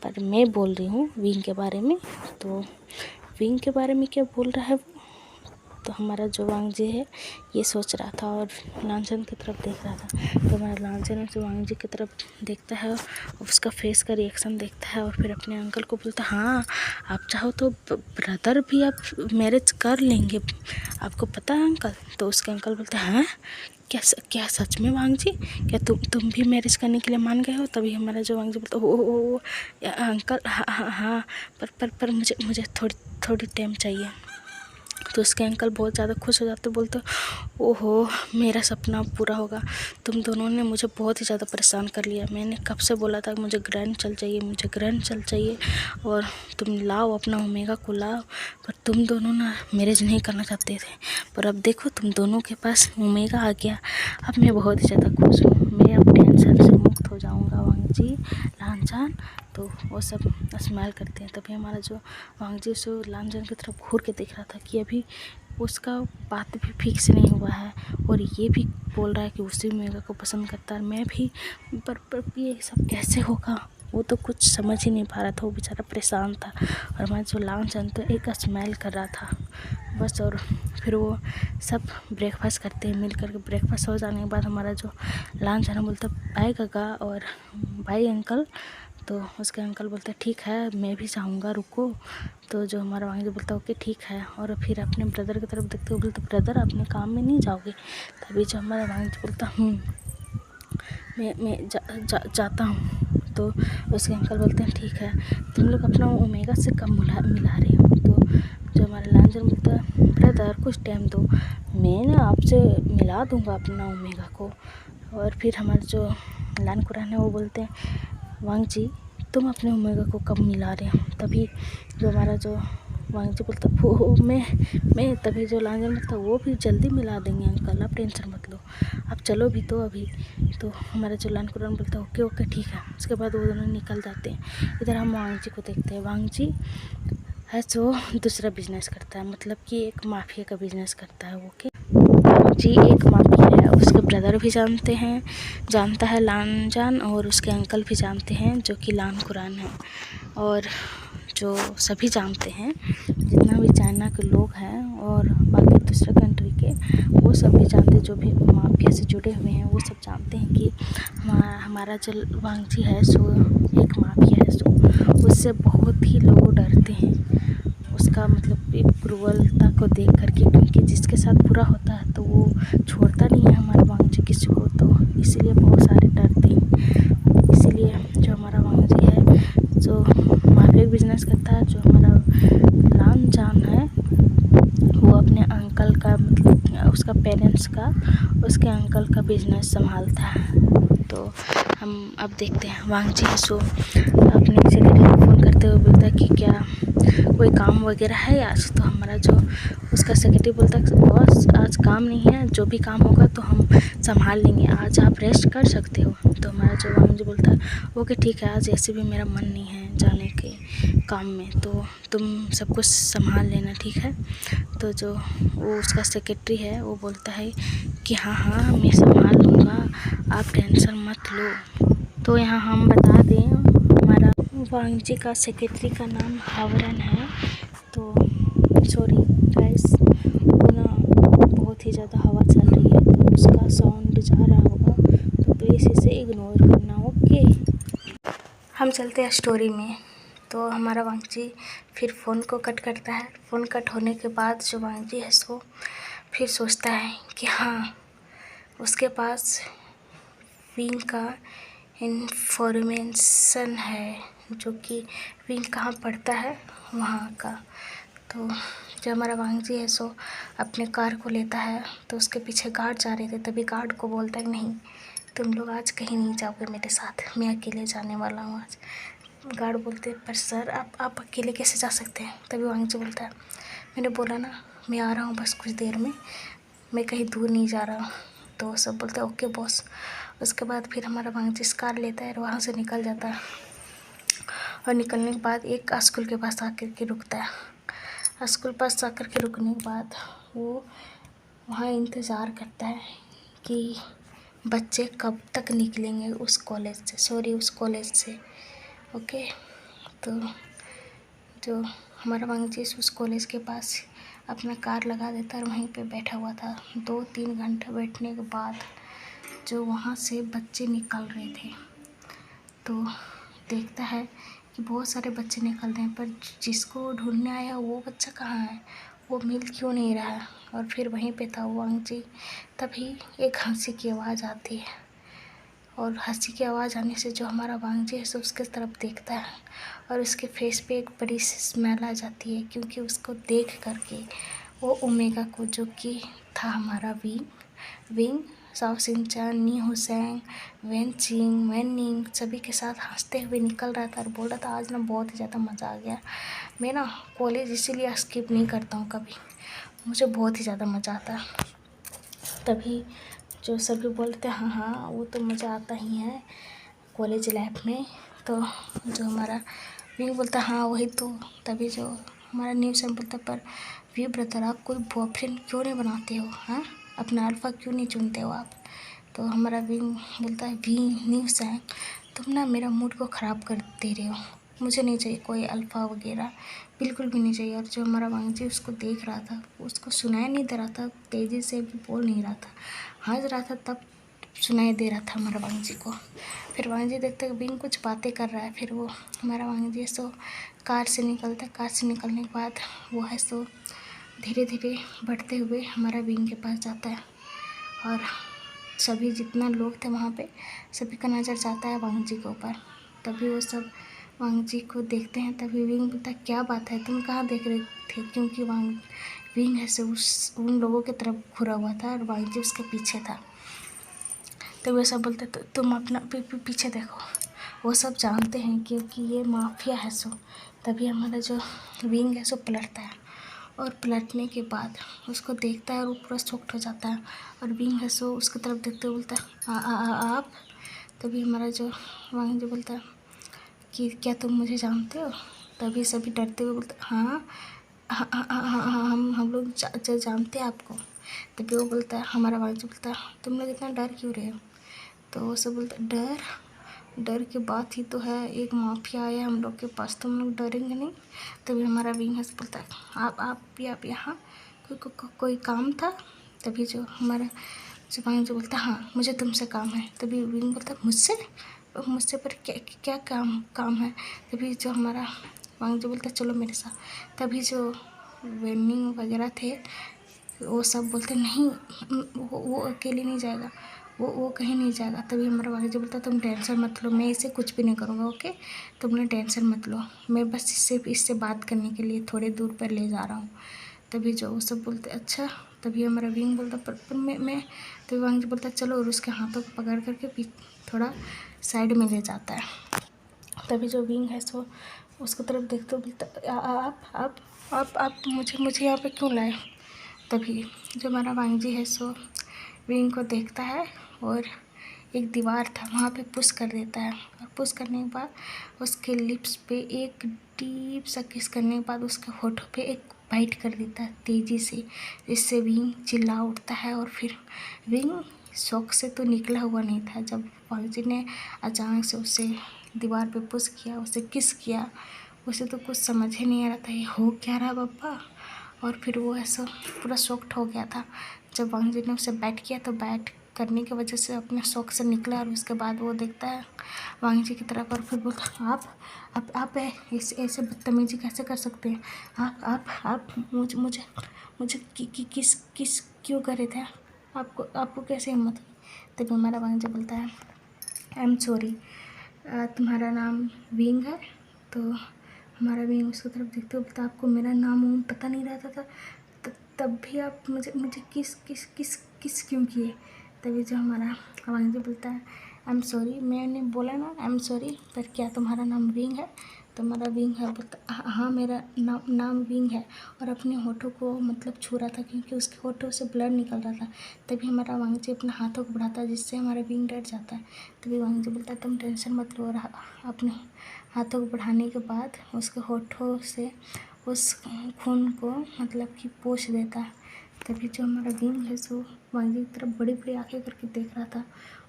पर मैं बोल रही हूँ विंग के बारे में। तो विंग के बारे में क्या बोल रहा है वो? तो हमारा जो वांगजी है ये सोच रहा था और लांजन की तरफ देख रहा था। तो हमारा लांजन जो वांगजी की तरफ देखता है, उसका फेस का रिएक्शन देखता है, और फिर अपने अंकल को बोलता है, हाँ आप चाहो तो ब्रदर भी आप मैरिज कर लेंगे, आपको पता है अंकल? तो उसके अंकल बोलते हैं, हाँ क्या सच में वांगजी, क्या तुम भी मैरिज करने के लिए मान गए हो? तभी हमारा जो वांगजी बोलता है, ओ अंकल हाँ पर मुझे थोड़ी टाइम चाहिए। तो उसके अंकल बहुत ज़्यादा खुश हो जाते, बोलते ओहो मेरा सपना पूरा होगा, तुम दोनों ने मुझे बहुत ही ज़्यादा परेशान कर लिया, मैंने कब से बोला था कि मुझे ग्रैंड चल चाहिए और तुम लाओ अपना ओमेगा को लाओ, पर तुम दोनों ना मैरिज नहीं करना चाहते थे, पर अब देखो तुम दोनों के पास ओमेगा आ गया, अब मैं बहुत ही ज़्यादा खुश हूँ, मैं अब टेंशन से मुक्त हो जाऊँगा वांगजी लांजन। तो वो सब स्माइल करते हैं। तभी हमारा जो वांगजी सो लांजन की तरफ घूर के देख रहा था कि अभी उसका बात भी फिक्स नहीं हुआ है, और ये भी बोल रहा है कि उसी ओमेगा को पसंद करता है, मैं भी, पर ये सब कैसे होगा? वो तो कुछ समझ ही नहीं पा रहा था, वो बेचारा परेशान था। और हमारा जो लांजन तो एक स्माइल कर रहा था बस। और फिर वो सब ब्रेकफास्ट करते हैं मिल करके। ब्रेकफास्ट हो जाने के बाद हमारा जो लांजन बोलता बाय काका और बाय अंकल। तो उसके अंकल बोलते ठीक है मैं भी जाऊँगा, रुको। तो जो हमारा वांगजी बोलता ओके ठीक है, और फिर अपने ब्रदर की तरफ देखते हुए बोलते ब्रदर अपने काम में नहीं जाओगे? तभी जो हमारा वांगजी बोलता मैं जाता हूँ। तो उसके अंकल बोलते हैं ठीक है, तुम लोग अपना ओमेगा से कम मिला रहे हो। तो सर कुछ टाइम दो, मैं ना आपसे मिला दूँगा अपना ओमेगा को। और फिर हमारे जो लान कुरान है वो बोलते हैं वांग जी तुम अपने ओमेगा को कब मिला रहे हो। तभी जो हमारा जो वांग जी बोलता वो मैं तभी जो लांजन बोलता वो भी जल्दी मिला देंगे अंकल, आप टेंशन मत लो, आप चलो भी तो अभी। तो हमारा जो लान कुरान बोलता ओके ओके ठीक है। उसके बाद वो दोनों निकल जाते हैं। इधर हम वांग जी को देखते हैं। वांग जी है जो दूसरा बिजनेस करता है, मतलब कि एक माफिया का बिजनेस करता है वो। जी एक माफिया है, उसके ब्रदर भी जानता है लान जान, और उसके अंकल भी जानते हैं जो कि लान कुरान है। और जो सभी जानते हैं, जितना भी चाइना के लोग हैं और बाकी दूसरे कंट्री के, वो सभी जानते हैं, जो भी माफिया से जुड़े हुए हैं वो सब जानते हैं कि हमारा जो वांग जी है सो एक माफिया है। सो उससे बहुत ही लोग डरते हैं, उसका मतलब एक क्रूरता को देख करके, क्योंकि जिसके साथ बुरा होता है तो वो छोड़ता नहीं है हमारा वांग जी किसी को, तो इसीलिए बहुत सारे डरते हैं। इसीलिए जो हमारा वांग जी है जो माफिया बिजनेस करता है, जो हमारा लान जान है वो अपने अंकल का, मतलब उसका पेरेंट्स का, उसके अंकल का बिजनेस संभालता है। तो हम अब देखते हैं वांग जी सो अपने सेक्रेटरी को फ़ोन करते हुए बोलता है कि क्या कोई काम वगैरह है आज। तो हमारा जो उसका सेक्रेटरी बोलता है बॉस आज काम नहीं है, जो भी काम होगा तो हम संभाल लेंगे, आज आप रेस्ट कर सकते हो। तो हमारा जो वांग जी बोलता है ओके ठीक है, आज ऐसे भी मेरा मन नहीं है जाने के काम में, तो तुम सब कुछ संभाल लेना ठीक है। तो जो वो उसका सेक्रेटरी है वो बोलता है कि हाँ हाँ मैं संभाल लूँगा, आप टेंशन मत लो। तो यहाँ हम बता दें हमारा वांग जी का सेक्रेटरी का नाम हावरन है। तो सॉरी गाइस, वो ना बहुत ही ज़्यादा हवा चल रही है तो उसका साउंड जा रहा होगा, तो प्लीज़ इसे इग्नोर करना ओके। हम चलते हैं स्टोरी में। तो हमारा वांग जी फिर फ़ोन को कट करता है। फ़ोन कट होने के बाद जो वांग जी है सो फिर सोचता है कि हाँ उसके पास विंग का इन्फॉर्मेशन है, जो कि विंग कहाँ पड़ता है वहाँ का। तो जब हमारा वांग जी है सो अपने कार को लेता है, तो उसके पीछे गार्ड जा रहे थे। तभी गार्ड को बोलता है नहीं तुम लोग आज कहीं नहीं जाओगे मेरे साथ, मैं अकेले जाने वाला हूँ आज। गार्ड बोलते पर सर आप अकेले कैसे जा सकते हैं। तभी वांग जी बोलता है मैंने बोला ना मैं आ रहा हूँ बस कुछ देर में, मैं कहीं दूर नहीं जा रहा हूँ। तो सब बोलते हैं ओके बॉस। उसके बाद फिर हमारा वांग जी कार लेता है और वहाँ से निकल जाता है। और निकलने के बाद एक स्कूल के पास आकर के रुकता है। स्कूल पास आकर के रुकने के बाद वो वहाँ इंतज़ार करता है कि बच्चे कब तक निकलेंगे उस कॉलेज से ओके। तो जो हमारा वांग जी उस कॉलेज के पास अपना कार लगा देता है और वहीं पे बैठा हुआ था। 2-3 घंटे बैठने के बाद जो वहाँ से बच्चे निकल रहे थे, तो देखता है कि बहुत सारे बच्चे निकल रहे हैं, पर जिसको ढूंढने आया वो बच्चा कहाँ है, वो मिल क्यों नहीं रहा है। और फिर वहीं पे था वांग जी। तभी एक हंसी की आवाज़ आती है, और हंसी की आवाज़ आने से जो हमारा वांग जी है सो उसके तरफ देखता है, और उसके फेस पे एक बड़ी सी स्मेल आ जाती है, क्योंकि उसको देख करके वो ओमेगा को, जो कि था हमारा विंग साओ सिंचान, नी हुसैंग, वेन निंग सभी के साथ हंसते हुए निकल रहा था और बोल रहा था आज ना बहुत ही ज़्यादा मज़ा आ गया, मैं ना कॉलेज इसीलिए स्किप नहीं करता हूँ कभी, मुझे बहुत ही ज़्यादा मज़ा आता है। तभी जो सभी बोलते हैं हाँ हाँ वो तो मज़ा आता ही है कॉलेज लाइफ में। तो जो हमारा विंग बोलता हाँ वही तो। तभी जो हमारा न्यूज़ बोलता पर वी ब्रदर आप कोई बॉयफ्रेंड क्यों नहीं बनाते हो, हाँ अपना अल्फ़ा क्यों नहीं चुनते हो आप। तो हमारा विंग बोलता है वी न्यूज़ है तुम ना मेरा मूड को ख़राब कर दे रहे हो, मुझे नहीं चाहिए कोई अल्फ़ा वगैरह, बिल्कुल भी नहीं चाहिए। और जो हमारा वांग जी उसको देख रहा था, उसको सुनाई नहीं दे रहा था, तेज़ी से भी बोल नहीं रहा था, हंस रहा था, तब सुनाई दे रहा था हमारा वांग जी को। फिर वांग जी देखते विंग कुछ बातें कर रहा है, फिर वो हमारा वांग जी सो कार से निकलता है। कार से निकलने के बाद वो है सो धीरे धीरे बढ़ते हुए हमारा विंग के पास जाता है, और सभी जितना लोग थे वहाँ पे सभी का नज़र जाता है वांग जी के ऊपर। तभी वो सब वांग जी को देखते हैं। तभी विंग बोलता क्या बात है, तुम कहाँ देख रहे थे? क्योंकि विंग ऐसे उन लोगों की तरफ घुरा हुआ था और वांग जी उसके पीछे था। तो वो सब बोलते तुम अपना पीछे देखो। वो सब जानते हैं क्योंकि ये माफिया है सो। तभी हमारा जो विंग है सो पलटता है और पलटने के बाद उसको देखता है और वो पूरा शॉक्ड हो जाता है। और विंग है सो उसकी तरफ देखते हुए बोलता है आप। तभी हमारा जो वांग जो बोलता है कि क्या तुम मुझे जानते हो? तभी सभी डरते हुए बोलते हाँ हाँ हाँ हाँ हाँ हाँ, हम लोग जानते हैं आपको। तभी वो बोलता है, हमारा वांग जो बोलता है तुम लोग इतना डर क्यों रहे हो? तो वो सब बोलते डर की बात ही तो है, एक माफिया आया हम लोग के पास, तुम लोग डरेंगे नहीं? तभी हमारा विंग हंस बोलता है आप यहाँ कोई काम था? तभी जो हमारा वांग जो बोलता है हाँ मुझे तुमसे काम है। तभी विंग बोलता है मुझसे पर क्या काम है? तभी जो हमारा वांग जो बोलता है चलो मेरे साथ। तभी जो वेनिंग वगैरह थे वो सब बोलते नहीं वो अकेले नहीं जाएगा, वो कहीं नहीं जाएगा। तभी हमारा वांग जो बोलता तुम टेंशन मत लो, मैं इसे कुछ भी नहीं करूँगा, ओके? तुमने टेंशन मत लो, मैं बस इससे बात करने के लिए थोड़े दूर पर ले जा रहा हूँ। तभी जो वो सब बोलते अच्छा। तभी हमारा विंग बोलता पर मैं तभी वांग जो बोलता चलो और उसके हाथों को पकड़ करके थोड़ा साइड में ले जाता है। तभी जो विंग है सो उसकी तरफ देखते हुए बोलता आप मुझे यहाँ पे क्यों लाए? तभी जो हमारा वांग जी है सो विंग को देखता है और एक दीवार था वहाँ पे पुश कर देता है। और पुश करने के बाद उसके लिप्स पे एक डीप सा किस करने के बाद उसके होठों पे एक बाइट कर देता है तेज़ी से, जिससे विंग चिल्ला उठता है। और फिर विंग शौक से तो निकला हुआ नहीं था, जब वांग जी ने अचानक से उसे दीवार पे पुश किया, उसे किस किया, उसे तो कुछ समझ ही नहीं आ रहा था ये हो क्या रहा बाबा। और फिर वो ऐसा पूरा शॉक्ड हो गया था। जब वांग जी ने उसे बैट किया तो बैट करने की वजह से अपने शौक से निकला। और उसके बाद वो देखता है वांग जी की तरफ और फिर बोलता आप ऐसे बदतमीजी कैसे कर सकते हैं? आप मुझे किस क्यों करे थे? आपको कैसे हिम्मत हुई? तभी हमारा वांग जी बोलता है आई एम सॉरी, तुम्हारा नाम विंग है? तो हमारा विंग उसकी तरफ देखते हुए बोलता आपको मेरा नाम पता नहीं रहता था, तब भी आप मुझे किस क्यों किए? तभी जो हमारा वांग जी बोलता है आई एम सॉरी, मैंने बोला ना आई एम सॉरी, पर क्या तुम्हारा नाम विंग है? तो हमारा विंग है बोलता हाँ मेरा नाम विंग है। और अपने होठों को मतलब छू रहा था क्योंकि उसके होठों से ब्लड निकल रहा था। तभी हमारा वांग जी अपने हाथों को बढ़ाता है जिससे हमारा विंग डर जाता है। तभी वांग जी बोलता है तुम टेंशन मत लो। और अपने हाथों को बढ़ाने के बाद उसके होठों से उस खून को मतलब कि पोंछ देता है। तभी जो हमारा विंग है सो वांग जी की तरफ बड़ी बड़ी आंखें करके देख रहा था।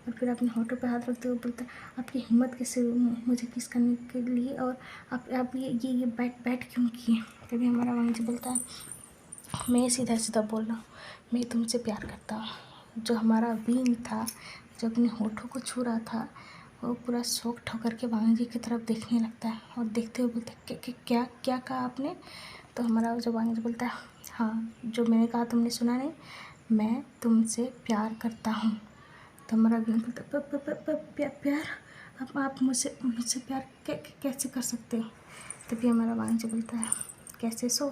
और फिर अपने होठों पे हाथ रखते हुए बोलता आपकी हिम्मत कैसे मुझे किस करने के लिए, और आप ये बैट क्यों किए? तभी हमारा वांग जी बोलता है मैं सीधा बोल रहा हूँ, मैं तुमसे प्यार करता हूँ। जो हमारा विंग था जो अपने होठों को छू रहा था वो पूरा शॉक्ड होकर के वांग जी की तरफ देखने लगता है और देखते हुए बोलता है क्या कहा आपने? तो हमारा जो वांग जी बोलता है हाँ जो मैंने कहा तुमने सुना नहीं, मैं तुमसे प्यार करता हूँ। तो हमारा विंग बोलता प्यार आप मुझसे प्यार कैसे कर सकते हो? तभी हमारा वांग जी बोलता है कैसे सो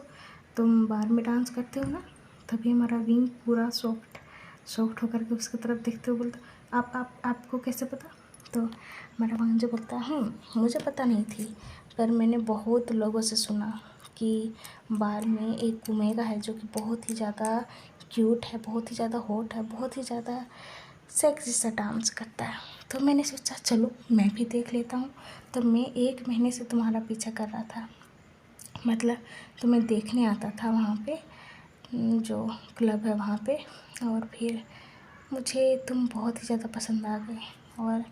तुम बार में डांस करते हो ना? तभी हमारा विंग पूरा सॉफ्ट होकर के उसकी तरफ देखते हुए बोलता आपको कैसे पता? तो हमारा वांग जी बोलता है मुझे पता नहीं थी, पर मैंने बहुत लोगों से सुना कि बार में एक ओमेगा है जो कि बहुत ही ज़्यादा क्यूट है, बहुत ही ज़्यादा हॉट है, बहुत ही ज़्यादा सेक्सी सा डांस करता है। तो मैंने सोचा चलो मैं भी देख लेता हूँ। तो मैं 1 महीने से तुम्हारा पीछा कर रहा था, मतलब तुम्हें देखने आता था वहाँ पे जो क्लब है वहाँ पे। और फिर मुझे तुम बहुत ही ज़्यादा पसंद आ गए और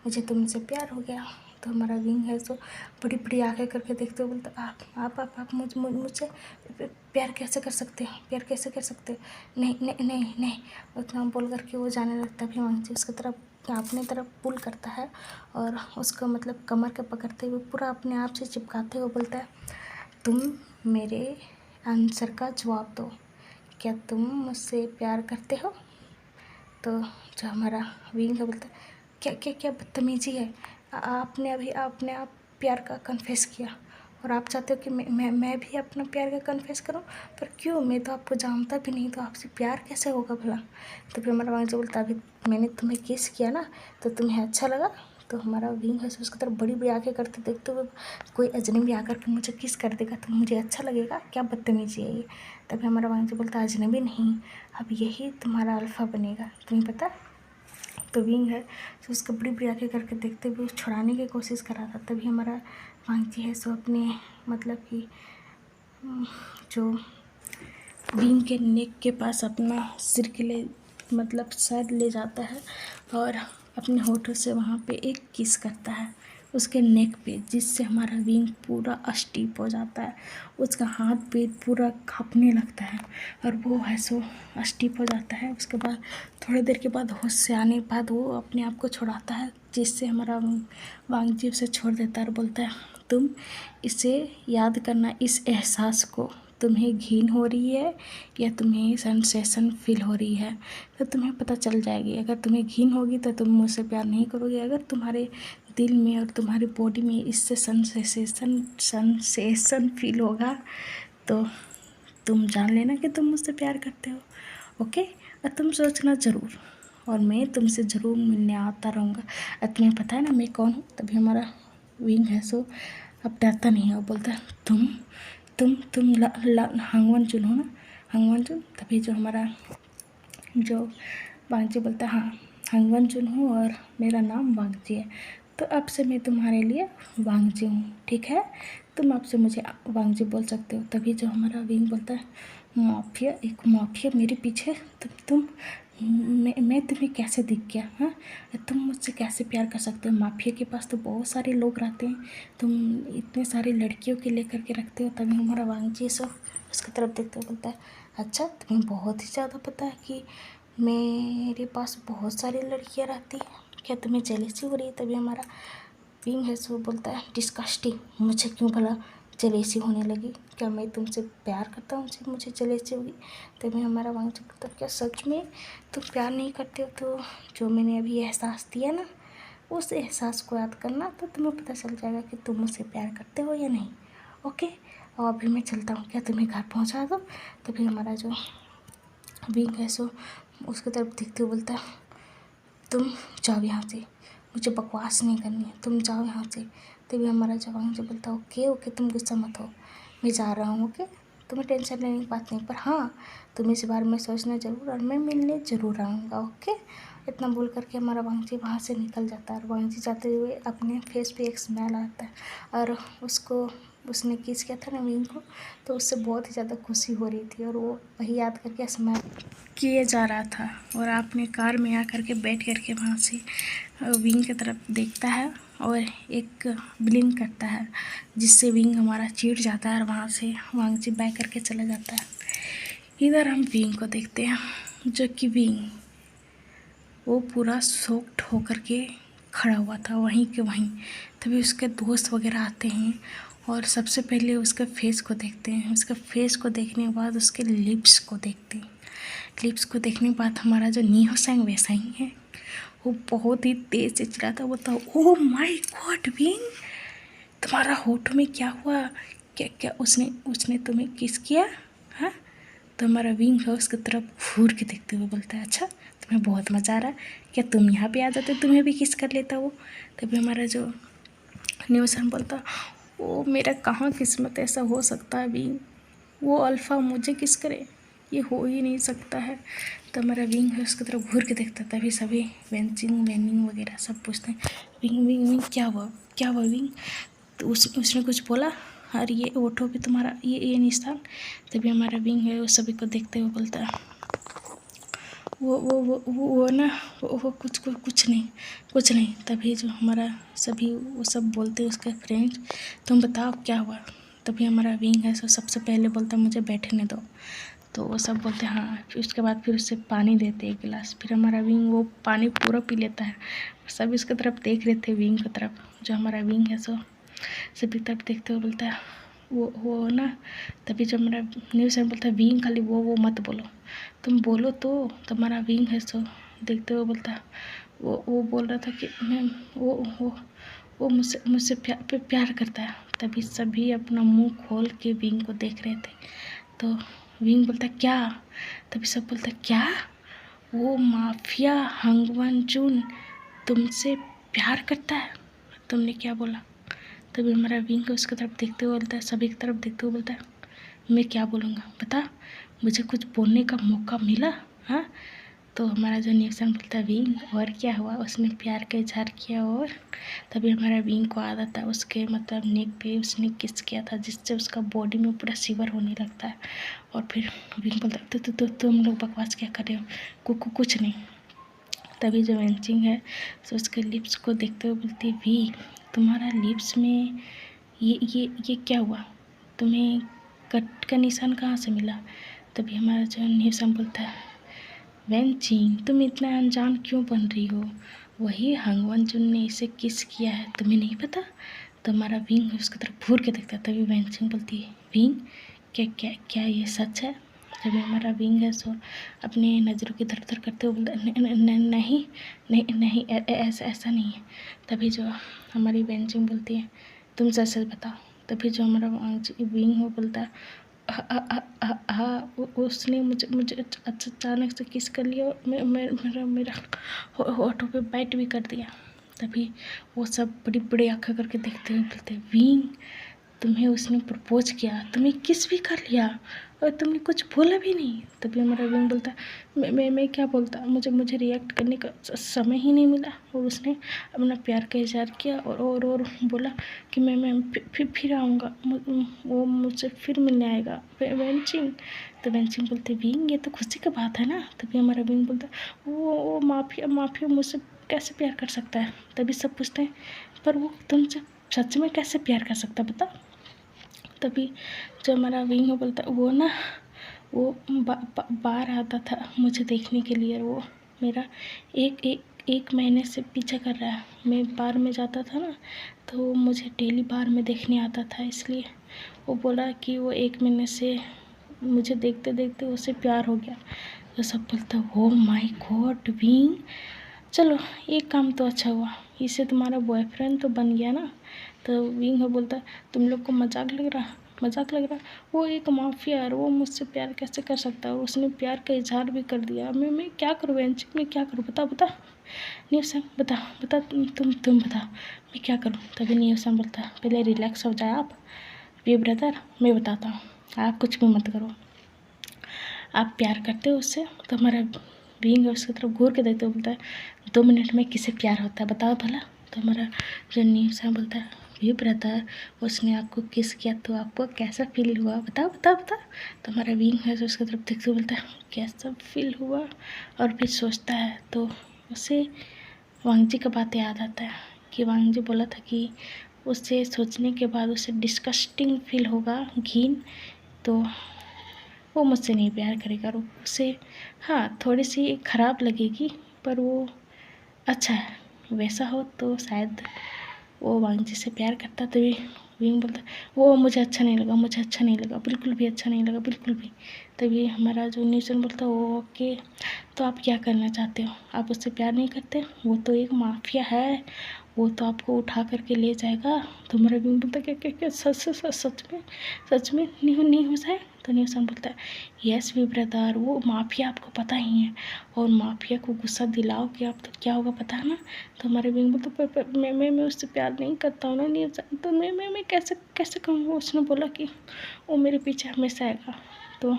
मुझे तुमसे प्यार हो गया। तो हमारा विंग है तो बड़ी बड़ी आंखें करके देखते हुए बोलता आप मुझसे प्यार कैसे कर सकते हो? प्यार कैसे कर सकते हो? नहीं उतना बोल करके वो जाने लगता है। फिर वांग जी उसकी तरफ अपने तरफ पुल करता है और उसका मतलब कमर के पकड़ते हुए पूरा अपने आप से चिपकाते हुए बोलता है तुम मेरे आंसर का जवाब दो, क्या तुम मुझसे प्यार करते हो? तो जो हमारा विंग है बोलता है क्या बदतमीजी है, आपने अभी अपने आप प्यार का कन्फेस किया, और आप चाहते हो कि मैं भी अपना प्यार का कन्फेस करूं, पर क्यों, मैं तो आपको जानता भी नहीं, तो आपसे प्यार कैसे होगा भला। तो फिर हमारा वांग जी बोलता, अभी मैंने तुम्हें किस किया ना, तो तुम्हें अच्छा लगा। तो हमारा विंग है उसकी तरफ बड़ी बड़ी आंखें करते देखते हुए, कोई अजनबी आकर के मुझे किस कर देगा तो मुझे अच्छा लगेगा, क्या बदतमीजी है ये। तभी हमारा वांग जी बोलता, अजनबी नहीं, अब यही तुम्हारा अल्फ़ा बनेगा, तुम्हें पता। तो विंग है तो उसको बड़ी बड़ी आंखें करके देखते हुए छुड़ाने की कोशिश कर रहा था। तभी हमारा वांग जी है सो अपने मतलब कि जो विंग के नेक के पास अपना सिर के लिए मतलब सर ले जाता है और अपने होठों से वहाँ पे एक किस करता है उसके नेक पे, जिससे हमारा विंग पूरा स्टीप हो जाता है। उसका हाथ पैर पूरा कांपने लगता है और वो है सो स्टीप हो जाता है। उसके बाद थोड़ी देर के बाद होश से आने के बाद वो अपने आप को छुड़ाता है, जिससे हमारा वांग जी उसे छोड़ देता है और बोलता है, तुम इसे याद करना, इस एहसास को, तुम्हें घिन हो रही है या तुम्हें सेंसेशन फील हो रही है, तो तुम्हें पता चल जाएगी। अगर तुम्हें घिन होगी तो तुम मुझसे प्यार नहीं करोगे, अगर तुम्हारे दिल में और तुम्हारी बॉडी में इससे सेंसेशन फील होगा तो तुम जान लेना कि तुम मुझसे प्यार करते हो। ओके, और तुम सोचना ज़रूर, और मैं तुमसे ज़रूर मिलने आता रहूँगा। और तुम्हें पता है ना मैं कौन हूँ। तभी हमारा विंग है सो अब डरता नहीं है, वो बोलता है, तुम हंगवन चुन हो ना, हंगवन चुन। तभी जो हमारा जो वांगजी बोलता है, हाँ हंगवन चुन हूँ और मेरा नाम वांगजी है, तो अब से मैं तुम्हारे लिए वांगजी हूँ, ठीक है, तुम अब से मुझे वांगजी बोल सकते हो। तभी जो हमारा विंग बोलता है, माफिया, एक माफिया मेरे पीछे, तुम मैं तुम्हें कैसे दिख गया, हाँ, तुम मुझसे कैसे प्यार कर सकते हो, माफिया के पास तो बहुत सारे लोग रहते हैं, तुम इतने सारी लड़कियों के लेकर के रखते हो। तभी हमारा वांगजी सब उसकी तरफ देखते हुए बोलता है, अच्छा तुम्हें बहुत ही ज़्यादा पता है कि मेरे पास बहुत सारी लड़कियां रहती हैं, क्या तुम्हें जेलसी हो रही है। तभी हमारा विंग है सो बोलता है, डिस्कस्टिंग, मुझे क्यों भला जेलसी होने लगी, क्या मैं तुमसे प्यार करता हूँ मुझे जेलसी होगी। तभी हमारा वांग जी बोलता, क्या सच में तुम प्यार नहीं करते हो, तो जो मैंने अभी एहसास दिया ना, उस एहसास को याद करना, तो तुम्हें पता चल जाएगा कि तुम मुझसे प्यार करते हो या नहीं। ओके, और अभी मैं चलता हूँ, क्या तुम्हें घर पहुँचा दो। तभी हमारा जो विंग है सो उसकी तरफ देखते हुए बोलता है, तुम जाओ यहाँ से, मुझे बकवास नहीं करनी है, तुम जाओ यहाँ से। तभी हमारा जवान जो बोलता है, ओके ओके तुम गुस्सा मत हो, मैं जा रहा हूँ, ओके, तुम्हें टेंशन लेने की बात नहीं, पर हाँ तुम इस बारे में सोचना ज़रूर और मैं मिलने ज़रूर आऊँगा, ओके। इतना बोल करके हमारा वांगजी वहाँ से निकल जाता है और वांगजी जाते हुए अपने फेस पे एक स्माइल आता है, और उसको उसने किस किया था ना विंग को, तो उससे बहुत ही ज़्यादा खुशी हो रही थी और वो वही याद करके स्माइल किए जा रहा था। और आपने कार में आकर के बैठ करके वहाँ से विंग की तरफ देखता है और एक ब्लिंक करता है, जिससे विंग हमारा चिढ़ जाता है और वहाँ से वांगजी बैक करके चला जाता है। इधर हम विंग को देखते हैं, जो कि विंग वो पूरा शॉक्ड होकर के खड़ा हुआ था वहीं के वहीं। तभी उसके दोस्त वगैरह आते हैं और सबसे पहले उसके फेस को देखते हैं। उसके फेस को देखने के बाद उसके लिप्स को देखते हैं। लिप्स को देखने के बाद हमारा जो नीहो सैंग वैसा ही है, वो बहुत ही तेज़ से चिल्लाता, बोलता, ओह माय गॉड विंग, तुम्हारा होठ में क्या हुआ, क्या क्या उसने तुम्हें किस किया, हाँ। तो हमारा विंग है उसकी तरफ घूर के देखते हुए बोलता है, अच्छा तुम्हें बहुत मज़ा आ रहा है, क्या तुम यहाँ पे आ जाते तुम्हें भी किस कर लेता वो। तभी हमारा जो न्यूसन बोलता, ओ मेरा कहाँ किस्मत, ऐसा हो सकता है विंग, वो अल्फ़ा मुझे किस करे, ये हो ही नहीं सकता है। तो हमारा विंग है उसकी तरफ घूर के देखता, तभी सभी वेनिंग वगैरह सब पूछते हैं, विंग विंग विंग क्या हुआ विंग। तो उसने कुछ बोला, और ये ओठों पे तुम्हारा ये निशान। तभी हमारा विंग है वो सभी को देखते हुए बोलता है, वो ना वो कुछ नहीं। तभी जो हमारा सभी वो सब बोलते हैं उसके फ्रेंड्स, तुम बताओ क्या हुआ। तभी हमारा विंग है सो सबसे पहले बोलता, मुझे बैठने दो। तो वो सब बोलते हैं हाँ। फिर उसके बाद फिर उससे पानी देते एक गिलास। फिर हमारा विंग वो पानी पूरा पी लेता है। सब इसकी तरफ देख रहे थे विंग की तरफ। जो हमारा विंग है सो सभी तरफ देखते हुए बोलता है, वो ना। तभी जब मेरा न्यूज़ बोलता है, विंग खाली वो मत बोलो, तुम बोलो तो। तुम्हारा विंग है सो देखते हुए बोलता है, वो बोल रहा था कि मैं वो मुझसे प्यार करता है। तभी सभी अपना मुंह खोल के विंग को देख रहे थे। तो विंग बोलता क्या? तभी सब बोलता क्या? वो माफिया हंगवन चुन तुमसे प्यार करता है? तुमने क्या बोला? तभी हमारा विंग उसकी तरफ देखते हुए बोलता है, सभी की तरफ देखते हुए बोलता है, मैं क्या बोलूँगा बता, मुझे कुछ बोलने का मौका मिला? हाँ। तो हमारा जो निक्सन बोलता है विंग और क्या हुआ? उसने प्यार का इजहार किया। और तभी हमारा विंग को आदत है, उसके मतलब नेक पे उसने किस किया था, जिससे उसका बॉडी में पूरा शिवर होने लगता है। और फिर विंग बोलता है तो तुम लोग बकवास क्या कर रहे हो? कुछ नहीं। तभी जो वेंचिंग है तो उसके लिप्स को देखते हुए बोलती है, वी तुम्हारा लिप्स में ये क्या हुआ? तुम्हें कट का निशान कहाँ से मिला? तभी हमारा जो निशान बोलता है, वेंचिंग तुम इतना अनजान क्यों बन रही हो? वही हंगवन चुन ने इसे किस किया है, तुम्हें नहीं पता? तो हमारा विंग उसकी तरफ घूर के देखता है। तभी वेंचिंग बोलती है, विंग क्या क्या क्या ये सच है? तभी हमारा विंग है सो अपने नज़रों की धर धर करते हुए बोलता है, नहीं नहीं नहीं ऐसा नहीं है। तभी जो हमारी वेंचिंग बोलती है, तुम सच बताओ। तभी जो हमारा विंग वो बोलता है, हाँ उसने मुझे अचानक से किस कर लिया, मेरा होठों पे बाइट भी कर दिया। तभी वो सब बड़ी बड़ी आँखें करके देखते हुए बोलते, विंग तुम्हें उसने प्रपोज किया, तुम्हें किस भी कर लिया और तुमने कुछ बोला भी नहीं। तभी हमारा विंग बोलता है, मैं क्या बोलता, मुझे रिएक्ट करने का समय ही नहीं मिला। और उसने अपना प्यार का इजहार किया और बोला कि मैं फिर आऊँगा, वो मुझसे फिर मिलने आएगा वेंचिंग। तो वेंचिंग बोलते, विंग ये तो खुशी की बात है ना। तभी हमारा विंग बोलता है, वो माफिया मुझसे कैसे प्यार कर सकता है? तभी सब पूछते हैं, पर वो तुमसे सच में कैसे प्यार कर सकता बता? तभी जो हमारा विंग बोलता है, वो ना वो बाहर आता था मुझे देखने के लिए। वो मेरा एक महीने से पीछा कर रहा है। मैं बार में जाता था ना, तो वो मुझे डेली बार में देखने आता था। इसलिए वो बोला कि वो 1 महीने से मुझे देखते देखते उससे प्यार हो गया। तो सब बोलता, ओ माय गॉड विंग, चलो एक काम तो अच्छा हुआ, इससे तुम्हारा बॉयफ्रेंड तो बन गया ना। तो विंग बोलता, तुम लोग को मजाक लग रहा? वो एक माफिया है, वो मुझसे प्यार कैसे कर सकता है? उसने प्यार का इजहार भी कर दिया। मैं क्या करूँ वेंचिंग, मैं क्या करूँ? बता न्यूसन, बता तुम बता, मैं क्या करूँ? तभी न्यूसन बोलता है, पहले रिलैक्स हो जाए आप वी ब्रदर, मैं बताता हूँ, आप कुछ भी मत करो। आप प्यार करते हो उससे? तो हमारा विंग उसकी तरफ घूर के देखते हुए बोलता है, 2 मिनट में किसे प्यार होता है बताओ भला? तो हमारा जो न्यूसन बोलता है, वी ब्रदर उसने आपको किस किया तो आपको कैसा फील हुआ? बता। तो हमारा विंग है जो उसकी तरफ देखते हुए बोलता है, कैसा फील हुआ? और फिर सोचता है तो उसे वांगजी का बात याद आता है कि वांगजी बोला था कि उससे सोचने के बाद उसे डिस्कस्टिंग फील होगा, घिन, तो वो मुझसे नहीं प्यार करेगा। और उसे हाँ थोड़ी सी ख़राब लगेगी, पर वो अच्छा है। वैसा हो तो शायद वो वांगजी से प्यार करता। तभी विंग बोलता, वो मुझे अच्छा नहीं लगा, बिल्कुल भी अच्छा नहीं लगा, बिल्कुल भी। तभी हमारा जो न्यूसन बोलता, वो ओके, तो आप क्या करना चाहते हो? आप उससे प्यार नहीं करते? वो तो एक माफिया है, वो तो आपको उठा करके ले जाएगा। तो हमारा विंग बोलता, क्या सच में नहीं हो जाए? तो न्यूसन बोलता है, यस वी ब्रदर, वो माफिया आपको पता ही है, और माफिया को गुस्सा दिलाओगे आप तो क्या होगा पता है ना? तो हमारे विंग बोलता, पर मैं उससे प्यार नहीं करता हूँ ना न्यूसन, तो मैं कैसे कहूँ? उसने बोला कि वो मेरे पीछे हमेशा आएगा। तो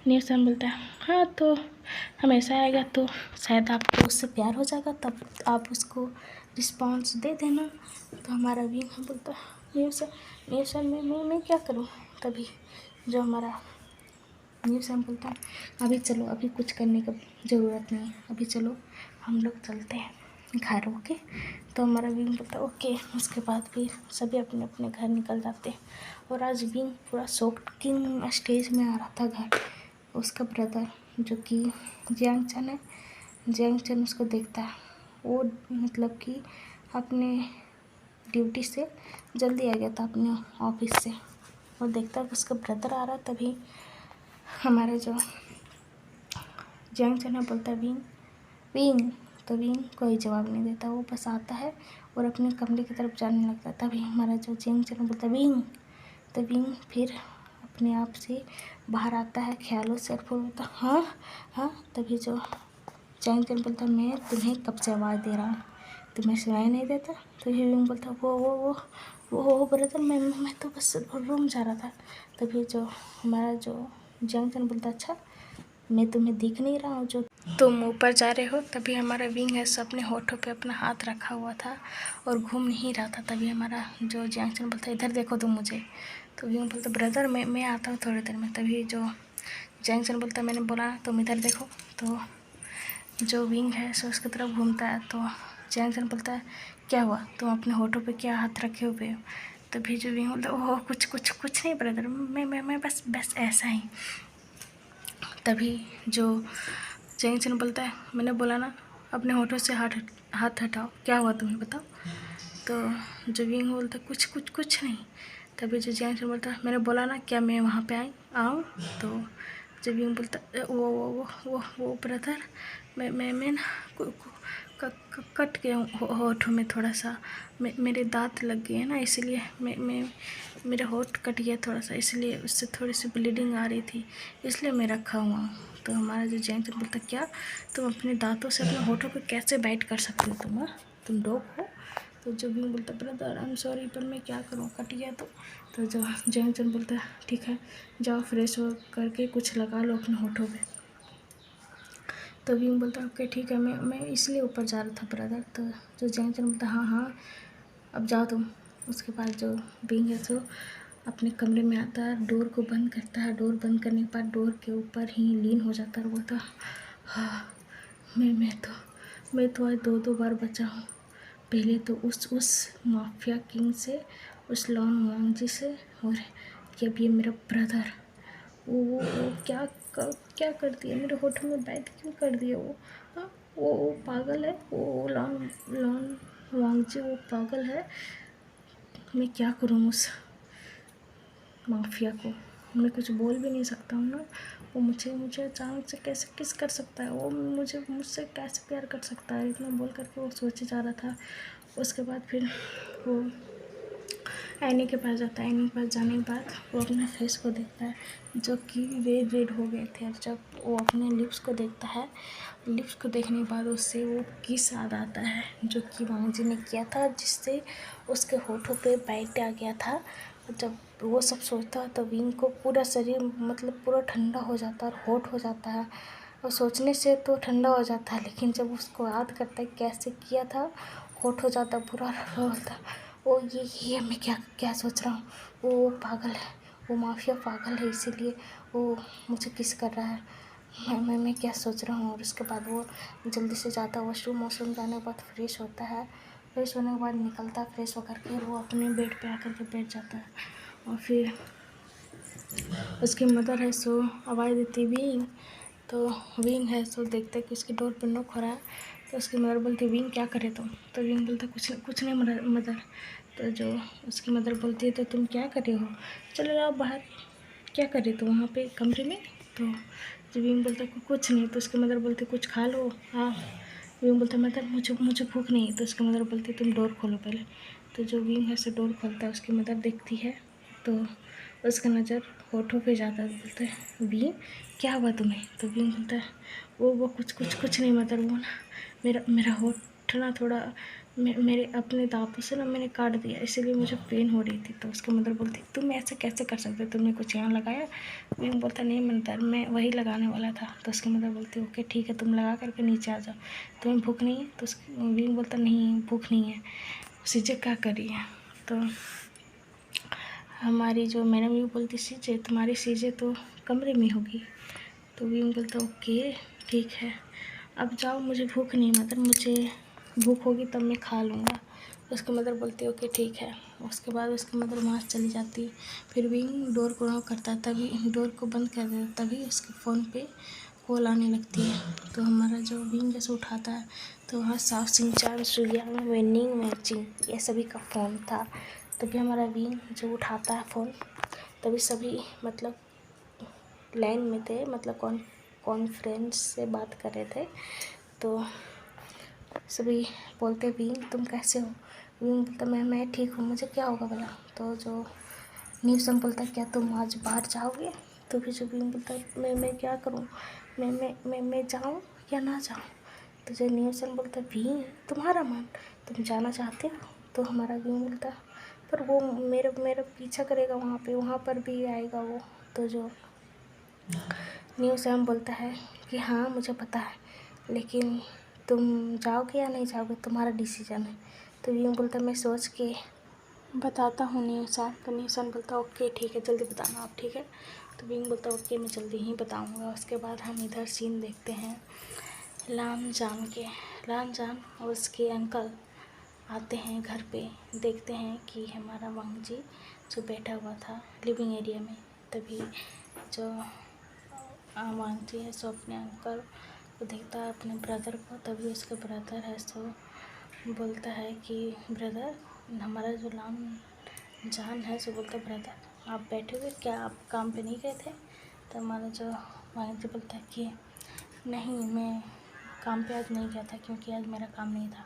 न्यूसन बोलता है, हाँ तो हमेशा आएगा तो शायद आपको उससे प्यार हो जाएगा, तब आप उसको रिस्पॉन्स दे देना। तो हमारा विंग बोलता है, न्यूसन मैं क्या करूँ? तभी जो हमारा न्यूसन बोलता है, अभी चलो, अभी कुछ करने की ज़रूरत नहीं है, अभी चलो हम लोग चलते हैं घर। ओके? तो हमारा विंग बोलता है ओके। उसके बाद फिर सभी अपने अपने घर निकल जाते हैं। और आज विंग पूरा शॉकिंग स्टेज में आ रहा था घर। उसका ब्रदर जो कि जियांग चन है, जियांग चन उसको देखता है। वो मतलब कि अपने ड्यूटी से जल्दी आ गया था अपने ऑफिस से, और देखता है कि उसका ब्रदर आ रहा है। तभी हमारा जो जियांग चन है बोलता है, विंग तो विंग कोई जवाब नहीं देता, वो बस आता है और अपने कमरे की तरफ जाने लगता है। तभी हमारा जो जैंगचन बोलता है विंग, तो विंग फिर अपने आप से बाहर आता है ख्यालों से और बोलता हाँ हाँ। तभी जो जैंगचन बोलता मैं तुम्हें कब से आवाज़ दे रहा हूँ, तुम्हें सुनाई नहीं देता। तो ये विंग बोलता वो ब्रदर मैं तो बस रूम जा रहा था। तभी जो हमारा जो जैंगचन बोलता अच्छा मैं तुम्हें दिख नहीं रहा हूँ जो तुम ऊपर जा रहे हो। तभी हमारा विंग है सो अपने होठों पे अपना हाथ रखा हुआ था और घूम नहीं रहा था। तभी हमारा जो जैंगचन बोलता इधर देखो तुम मुझे। तो विंग बोलता ब्रदर मैं आता हूँ थोड़ी देर में। तभी जो जैंगचन बोलता मैंने बोला तुम इधर देखो। तो जो विंग है सो उसकी तरफ घूमता है। तो जैंगचन बोलता है क्या हुआ, तुम अपने होठों पे क्या हाथ रखे हुए हो। तभी जो विंग बोलता ओह कुछ नहीं ब्रदर, मैं बस ऐसा ही। तभी जो जैंगचन बोलता है मैंने बोला ना अपने होठों से हाथ हटाओ, क्या हुआ तुम्हें बताओ। तो जो विंग बोलता कुछ नहीं। तभी जो जैंगचन बोलता है मैंने बोला ना क्या मैं वहाँ पे आऊँ। तो जो विंग बोलता वो ब्रदर मैं ना कट गया हूँ होठों में थोड़ा सा, मेरे दांत लग गए हैं ना, इसलिए मैं मेरा होठ कट गया थोड़ा सा, इसलिए उससे थोड़ी सी ब्लीडिंग आ रही थी, इसलिए मैं रखा हुआ हूँ। तो हमारा जो जैंगचन बोलता क्या तुम अपने दांतों से अपने होठों पे कैसे बाइट कर सकते हो, तुम डॉग हो। तो जो विंग बोलता ब्रदर आई एम सॉरी पर मैं क्या करूँ कट गया। तो जो जैंगचन बोलता ठीक है जाओ फ्रेश हो करके कुछ लगा लो अपने होठों पे। तो विंग बोलता ओके ठीक है मैं इसलिए ऊपर जा रहा था ब्रदर। तो जो जैंगचन बोलता हाँ अब जाओ तुम। उसके बाद जो विंग है तो अपने कमरे में आता है, डोर को बंद करता है। डोर बंद करने के बाद डोर के ऊपर ही लीन हो जाता है और बोलता हाँ मैं तो आज दो बार बचा हूँ। पहले तो उस माफिया किंग से, उस लॉन वांगजी से, और अब ये मेरा ब्रदर वो क्या कर दिया मेरे होठों में बैठ क्यों कर दिया वो। हाँ वो पागल है, वो लॉन वांगजी वो पागल है। मैं क्या करूँ उस माफिया को, मैं कुछ बोल भी नहीं सकता हूँ ना। वो मुझे अचानक से कैसे किस कर सकता है, वो मुझसे कैसे प्यार कर सकता है, इतना बोल करके वो सोचे जा रहा था। उसके बाद फिर वो आईने के पास जाता है। आईने के पास जाने के बाद वो अपने फेस को देखता है जो कि रेड हो गए थे। और जब वो अपने लिप्स को देखता है, लिप्स को देखने के बाद उससे वो किस याद आता है जो कि वांगजी ने किया था, जिससे उसके होठों पे बाइट आ गया था। जब वो सब सोचता है तो विंग को पूरा शरीर मतलब पूरा ठंडा हो जाता है और होठ हो जाता है। और सोचने से तो ठंडा हो जाता है, लेकिन जब उसको याद करता है कैसे किया था, होठ हो जाता पूरा। बोलता ओ ये मैं क्या सोच रहा हूँ, वो पागल है, वो माफिया पागल है, इसीलिए वो मुझे किस कर रहा है, मैं क्या सोच रहा हूँ। और उसके बाद वो जल्दी से जाता है वॉशरूम जाने के बाद फ्रेश होता है। फ्रेश होने के बाद निकलता है, फ्रेश होकर के वो अपने बेड पे आकर के बैठ जाता है। और फिर उसकी मदर है सो आवाज़ देती विंग। तो विंग है सो देखते कि उसकी डोर पर नॉक हो रहा है। तो उसकी मदर बोलती विंग क्या करे तुम। तो विंग बोलता कुछ नहीं मदर। तो जो उसकी मदर बोलती है तो तुम क्या कर रहे हो, चलो जाओ बाहर, क्या कर रहे तो वहाँ पे कमरे में। तो जो विंग बोलता कुछ नहीं। तो उसकी मदर बोलती कुछ खा लो। हाँ विंग बोलता मदर मुझे भूख नहीं है। तो उसकी मदर बोलती तुम डोर खोलो पहले। तो जो विंग है सो डोर खोलता है, उसकी मदर देखती है तो उसका नज़र होठों पे जाता है। बोलते हैं विंग क्या हुआ तुम्हें। तो विंग बोलता है वो कुछ नहीं मदर, वो ना मेरा होठ ना थोड़ा मेरे अपने दांतों से ना मैंने काट दिया, इसीलिए मुझे पेन हो रही थी। तो उसकी मदर बोलती तुम ऐसे कैसे कर सकते, तुमने कुछ यहाँ लगाया। विंग बोलता नहीं मदर मैं वही लगाने वाला था। तो उसकी मदर बोलती ओके ठीक है तुम लगा करके नीचे आ जाओ, तुम्हें भूख नहीं है। तो उसकी विंग बोलता नहीं भूख नहीं है, सीजे क्या कर रही है। तो हमारी जो मैडम भी बोलती सीजे तुम्हारी सीजे तो कमरे में होगी। तो विंग बोलता ओके ठीक है अब जाओ, मुझे भूख नहीं मदर, मुझे भूख होगी तब मैं खा लूँगा। उसकी मदर बोलती ओके ठीक है। उसके बाद उसकी मदर वहाँ से चली जाती। फिर विंग डोर को नॉक करता है, तभी डोर को बंद कर देता, तभी उसके फ़ोन पे कॉल आने लगती है। तो हमारा जो विंग जैसे उठाता है तो वहाँ साफ सिंचान सुइयांग वेनिंग मैचिंग ये सभी का फ़ोन था। तभी हमारा विंग जो उठाता है फ़ोन, तभी सभी मतलब लाइन में थे, मतलब कॉन्फ्रेंस से बात कर रहे थे। तो सभी बोलते विंग तुम कैसे हो। विंग बोलता मैं ठीक हूँ, मुझे क्या होगा बोला। तो जो न्यूसन बोलता क्या तुम आज बाहर जाओगे। तो फिर जो विंग बोलता मैं क्या करूँ, मैं जाऊँ या ना जाऊँ। तो जो न्यूसन बोलता विंग तुम्हारा मन, तुम जाना चाहते हो। तो हमारा विंग बोलता पर वो मेरा पीछा करेगा, वहाँ पर भी आएगा वो। तो जो न्यू सैम बोलता है कि हाँ मुझे पता है, लेकिन तुम जाओगे या नहीं जाओगे तुम्हारा डिसीजन है। तो विंग बोलता मैं सोच के बताता हूँ न्यू सैम। तो न्यू सैम बोलता ओके ठीक है, जल्दी बताना आप, ठीक है। तो विंग बोलता ओके मैं जल्दी ही बताऊँगा। उसके बाद हम इधर सीन देखते हैं लामजान के। लामजान और उसके अंकल आते हैं घर पे, देखते हैं कि हमारा वांगजी जो बैठा हुआ था लिविंग एरिया में। तभी जो वांगजी है सो अपने अंकल को देखता है, अपने ब्रदर को। तभी उसका ब्रदर है सो बोलता है कि ब्रदर, हमारा जो लाम जान है सो बोलता ब्रदर आप बैठे हुए, क्या आप काम पे नहीं गए थे। तो हमारा जो वांगजी बोलता है कि नहीं मैं काम पे आज नहीं गया था, क्योंकि आज मेरा काम नहीं था,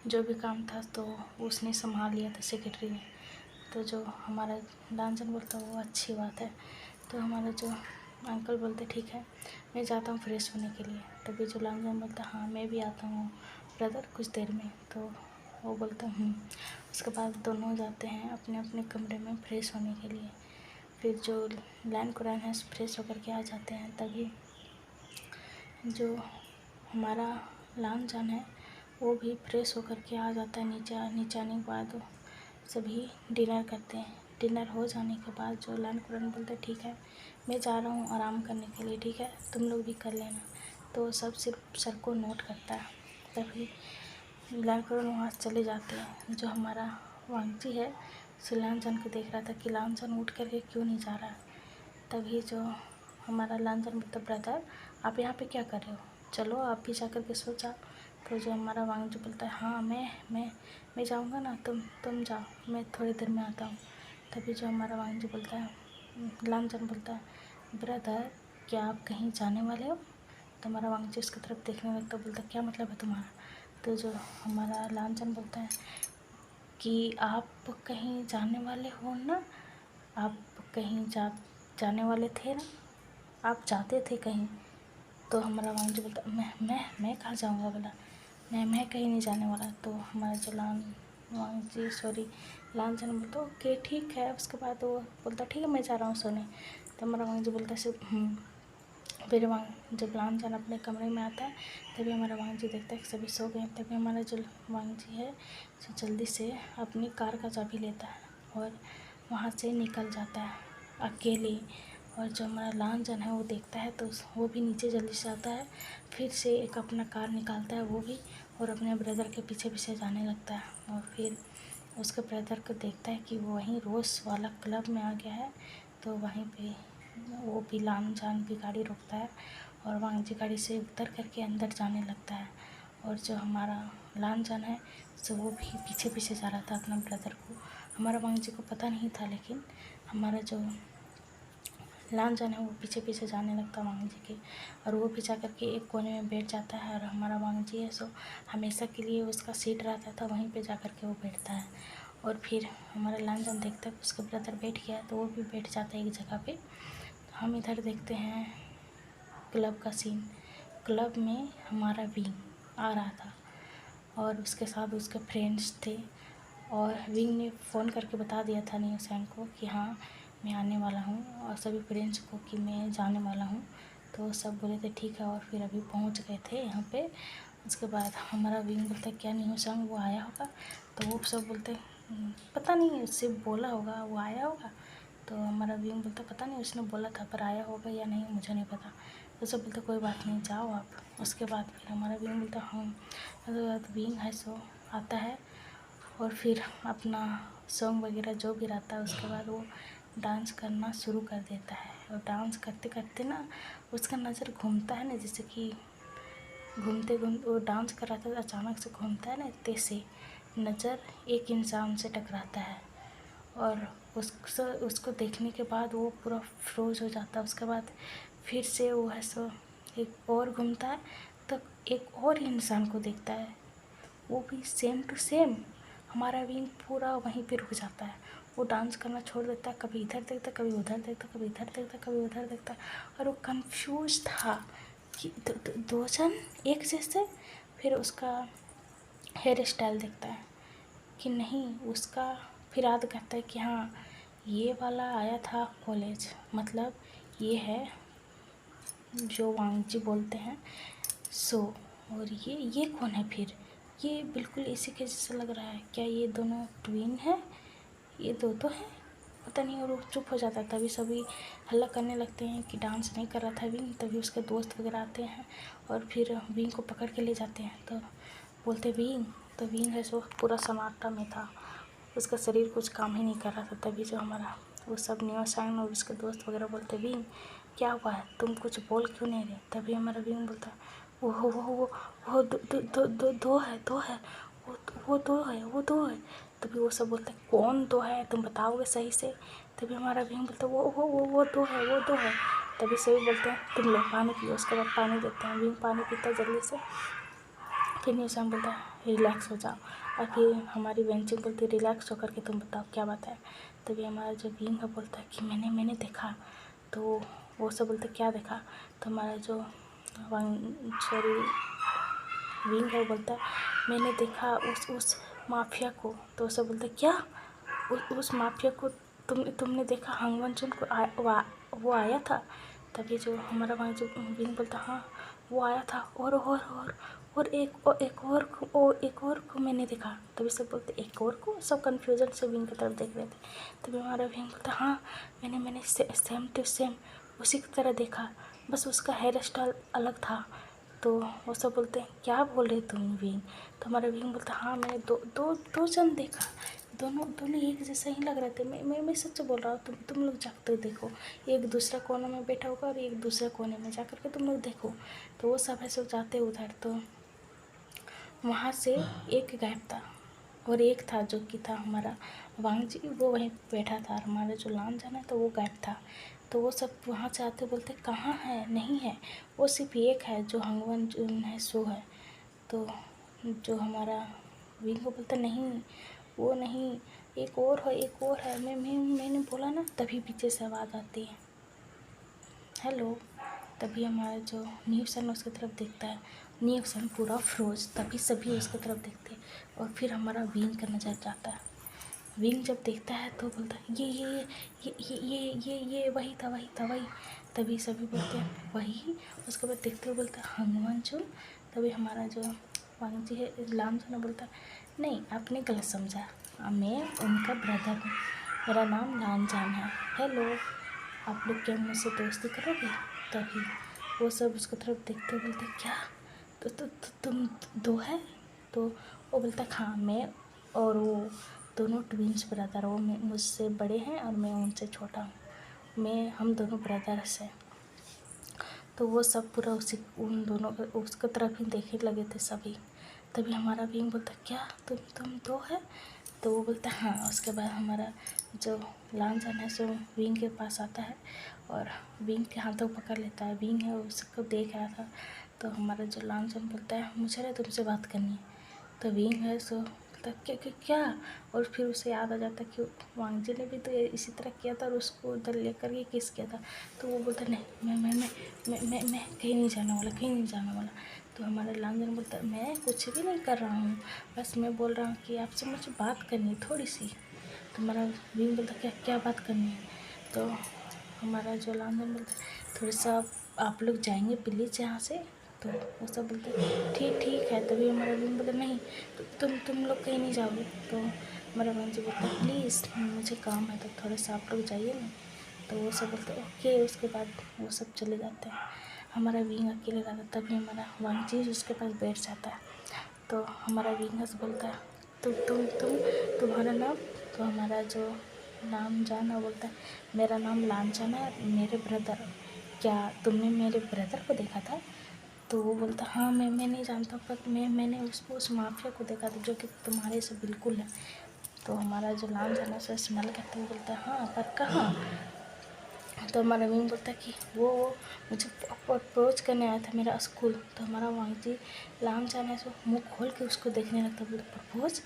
जो भी काम था तो उसने संभाल लिया था सेक्रेटरी ने। तो जो हमारा लांचन बोलता वो अच्छी बात है। तो हमारा जो अंकल बोलते ठीक है मैं जाता हूँ फ्रेश होने के लिए। तभी जो लांचन बोलता हाँ मैं भी आता हूँ ब्रदर कुछ देर में। तो वो बोलता उसके बाद दोनों जाते हैं अपने अपने कमरे में फ्रेश होने के लिए। फिर जो लैन कुरान है फ्रेश होकर के आ जाते हैं। तभी जो हमारा लामजान है वो भी फ्रेश होकर के आ जाता है। नीचे आने के बाद सभी डिनर करते हैं। डिनर हो जाने के बाद जो लान कुरान बोलते ठीक है मैं जा रहा हूँ आराम करने के लिए, ठीक है तुम लोग भी कर लेना। तो सब सिर्फ सर को नोट करता है। तभी लान कुरान वहाँ से चले जाते हैं। जो हमारा वांगजी है सो लामजान को देख रहा था कि लामजान उठ करके क्यों नहीं जा रहा। तभी जो हमारा लांजन बोलता ब्रदर आप यहाँ पे क्या कर रहे हो, चलो आप भी जा कर के सो जाओ। तो जो हमारा वांगजी बोलता है हाँ मैं जाऊँगा ना, तुम जाओ मैं थोड़ी देर में आता हूँ। तभी जो हमारा वांगजी बोलता है लांजन बोलता है ब्रदर क्या आप कहीं जाने वाले हो। तो हमारा वांगजी उसकी तरफ देखने लगता, बोलता क्या मतलब है तुम्हारा। तो जो हमारा लांजन बोलता है कि आप कहीं जाने वाले हो ना, आप कहीं जाने वाले थे ना, आप जाते थे कहीं। तो हमारा वांगजी बोलता मैं कहाँ जाऊँगा बोला, मैं कहीं नहीं जाने वाला। तो हमारा जो लांजन बोलता ओके ठीक है। उसके बाद वो बोलता ठीक है मैं जा रहा हूँ सोने। तो हमारा वांगजी बोलता सिर्फ फिर जब लांजन अपने कमरे में आता है तभी हमारा वांगजी देखता है कि सभी सो गए। तभी हमारा जो वांगजी है जो जल्दी से अपनी कार का चाबी लेता है और वहाँ से निकल जाता है अकेले। और जो हमारा लांजन है वो देखता है तो वो भी नीचे जल्दी से आता है, फिर से एक अपना कार निकालता है वो भी, और अपने ब्रदर के पीछे पीछे जाने लगता है। और फिर उसके ब्रदर को देखता है कि वो वहीं रोज़ वाला क्लब में आ गया है। तो वहीं पे वो भी लांजन भी गाड़ी रोकता है और वांगजी गाड़ी से उतर करके अंदर जाने लगता है। और जो हमारा लांजन है तो वो भी पीछे पीछे जा रहा था अपना ब्रदर को। हमारा वांगजी को पता नहीं था, लेकिन हमारा जो लांजन है वो पीछे पीछे जाने लगता है वांगजी के। और वो भी जा कर के एक कोने में बैठ जाता है। और हमारा वांगजी है सो हमेशा के लिए उसका सीट रहता था, वहीं पे जा कर के वो बैठता है। और फिर हमारा लांजन देखता है कि उसका ब्रदर बैठ गया है तो वो भी बैठ जाता है एक जगह पे। हम इधर देखते हैं क्लब का सीन। क्लब में हमारा विंग आ रहा था और उसके साथ उसके फ्रेंड्स थे। और विंग ने फ़ोन करके बता दिया था न्यू सैम को कि हाँ मैं आने वाला हूँ, और सभी फ्रेंड्स को कि मैं जाने वाला हूँ। तो सब बोले थे ठीक है, और फिर अभी पहुँच गए थे यहाँ पे। उसके बाद हमारा विंग बोलता क्या न्यू सैम वो आया होगा। तो वो सब बोलते पता नहीं उससे बोला होगा वो आया होगा। तो हमारा विंग बोलता पता नहीं उसने बोला था, पर आया होगा या नहीं मुझे नहीं पता। तो सब बोलते कोई बात नहीं जाओ आप। उसके बाद फिर हमारा विंग बोलता हाँ। उसके बाद विंग है सो आता है और फिर अपना सॉन्ग वगैरह जो भी रहता है उसके बाद वो डांस करना शुरू कर देता है। और डांस करते करते ना उसका नज़र घूमता है ना, जैसे कि घूमते घूमते वो डांस कर रहा था, अचानक से घूमता है ना, तेज से नज़र एक इंसान से टकराता है। और उसको देखने के बाद वो पूरा फ्रोज हो जाता है। उसके बाद फिर से वो है सो एक और घूमता है तो एक और इंसान को देखता है। वो भी सेम टू सेम। हमारा विंग पूरा वहीं पे रुक जाता है, वो डांस करना छोड़ देता है, कभी इधर देखता, कभी उधर देखता, कभी इधर देखता, कभी उधर देखता। और वो कंफ्यूज था कि दो जन एक जैसे। फिर उसका हेयर स्टाइल देखता है कि नहीं उसका, फिर याद करता है कि हाँ ये वाला आया था कॉलेज, मतलब ये है जो वांगजी बोलते हैं सो। और ये कौन है फिर, ये बिल्कुल इसी के जैसा लग रहा है, क्या ये दोनों ट्विन है, ये दो तो है, पता नहीं। और वो चुप हो जाता है। तभी सभी हल्ला करने लगते हैं कि डांस नहीं कर रहा था विंग। तभी उसके दोस्त वगैरह आते हैं और फिर विंग को पकड़ के ले जाते हैं। तो बोलते विंग, तो विंग है सो पूरा सन्नाटा में था, उसका शरीर कुछ काम ही नहीं कर रहा था। तभी जो हमारा वो सब न्यूसान और उसके दोस्त वगैरह बोलते विंग क्या हुआ है, तुम कुछ बोल क्यों नहीं रहे। तभी हमारा विंग बोलता वो दो है, वो दो है, वो दो है। तभी वो सब बोलते हैं कौन दो है, तुम बताओगे सही से। तभी हमारा विंग बोलता है वो दो है, वो दो है। तभी सभी बोलते हैं तुम लोग पानी पियो। उसके बाद पानी देते हैं, विंग पानी पीता है जल्दी से। फिर न्यूसान बोलता है रिलैक्स हो जाओ। और फिर हमारी बेंचिंग बोलती है रिलैक्स होकर के तुम बताओ क्या बात है। तभी हमारा जो विंग है बोलता है कि मैंने देखा। तो वो सब बोलते क्या देखा। तो हमारा जो सॉरी विंग है बोलता है मैंने देखा उस माफिया को। तो वो सब बोलते क्या, उस माफिया को तुमने देखा, हंगवंचन को वो आया था। तभी जो हमारा वहाँ जो विंग बोलता हाँ वो आया था, और एक और को मैंने देखा। तभी सब बोलते एक और को, सब कन्फ्यूजन से विंग की तरफ देख रहे थे। तभी हमारा विंग बोलता हाँ मैंने सेम टू सेम उसी की तरह देखा, बस उसका हेयर स्टाइल अलग था। तो वो सब बोलते हैं क्या बोल रहे तुम विंग। तो हमारा विंग बोलता हाँ मैंने दो जन देखा, दोनों एक जैसा ही लग रहे थे। मैं सच बोल रहा हूँ, तुम लोग जाकर देखो, एक दूसरा कोने में बैठा होगा और एक दूसरे कोने में जाकर के तुम लोग देखो। तो वो सब ऐसे जाते उधर, तो वहाँ से एक गायब था और एक था जो कि था हमारा वांगजी, वो वहीं बैठा था। और हमारा जो लान जाना तो वो गायब था। तो वो सब वहाँ से आते बोलते कहाँ है, नहीं है, वो सिर्फ एक है जो हंगवन है सो है। तो जो हमारा विंग को बोलता नहीं वो नहीं, एक और है, एक और है, मैंने बोला ना। तभी पीछे से आवाज़ आती है हेलो। तभी हमारा जो न्यूसन उसकी तरफ देखता है, न्यूसन पूरा फ्रोज। तभी सभी उसकी तरफ देखते हैं और फिर हमारा विंग का नज़र जाता है। विंग जब देखता है तो बोलता है ये वही था। तभी सभी बोलते हैं वही। उसके बाद देखते हुए बोलता है हनुमानचू। तभी हमारा जो वांगजी है लामचंद बोलता है नहीं आपने गलत समझा, मैं उनका ब्रदर हूँ, मेरा नाम लानजान है। हेलो, आप लोग क्या मुझसे दोस्ती करोगे। तभी वो सब उसकी तरफ देखते बोलते क्या, तो तुम दो है। तो वो बोलता हाँ मैं और वो दोनों ट्विंस ब्रदर, वो मुझसे बड़े हैं और मैं उनसे छोटा हूँ, हम दोनों ब्रदर्स हैं। तो वो सब पूरा उन दोनों उसकी तरफ ही देखने लगे थे सभी। तभी हमारा विंग बोलता क्या तुम दो है। तो वो बोलता हाँ। उसके बाद हमारा जो लांछन है सो विंग के पास आता है और विंग के हाथों पकड़ लेता है। विंग है उसको देख रहा था। तो हमारा जो लांछन बोलता है मुझे ना तुमसे बात करनी है। तो विंग है सो बोलता क्या। और फिर उसे याद आ जाता कि वांगजी ने भी तो इसी तरह किया था और उसको उधर लेकर के किस किया था। तो वो बोलता नहीं मैं कहीं नहीं जाने वाला, कहीं नहीं जाने वाला। तो हमारा लांछन बोलता मैं कुछ भी नहीं कर रहा हूँ, बस मैं बोल रहा हूँ कि आपसे मुझे बात करनी है थोड़ी सी। तो हमारा विंग बोलता क्या बात करनी है। तो हमारा जो लांछन बोलता थोड़ा सा आप लोग जाएंगे प्लीज़ यहाँ से। तो वो सब बोलते ठीक है। तभी हमारा विंग बोलता नहीं तो तुम लोग कहीं नहीं जाओगे। तो हमारा वांगजी बोलता प्लीज़ मुझे काम है, तो थोड़ा सा आप लोग जाइए ना। तो वो सब बोलते ओके। उसके बाद वो सब चले जाते हैं, हमारा विंग अकेले रहता है। तभी हमारा वांगजी उसके पास बैठ जाता है। तो हमारा विंगस बोलता है तुम्हारा नाम। तो हमारा जो नाम जाना बोलता है मेरा नाम लांछन है, मेरे ब्रदर, क्या तुमने मेरे ब्रदर को देखा था। तो वो बोलता हाँ मैं नहीं जानता, पर मैंने उस माफिया को देखा था जो कि तुम्हारे से बिल्कुल है। तो हमारा जो लांछन है उसे स्मेल करते हुए बोलता है हाँ पर कहाँ। तो हमारा विंग बोलता है कि वो मुझे अप्रोच करने आया था मेरा स्कूल। तो हमारा वांगजी लाम जाने से मुँह खोल के उसको देखने लगता, बोलता प्रपोज,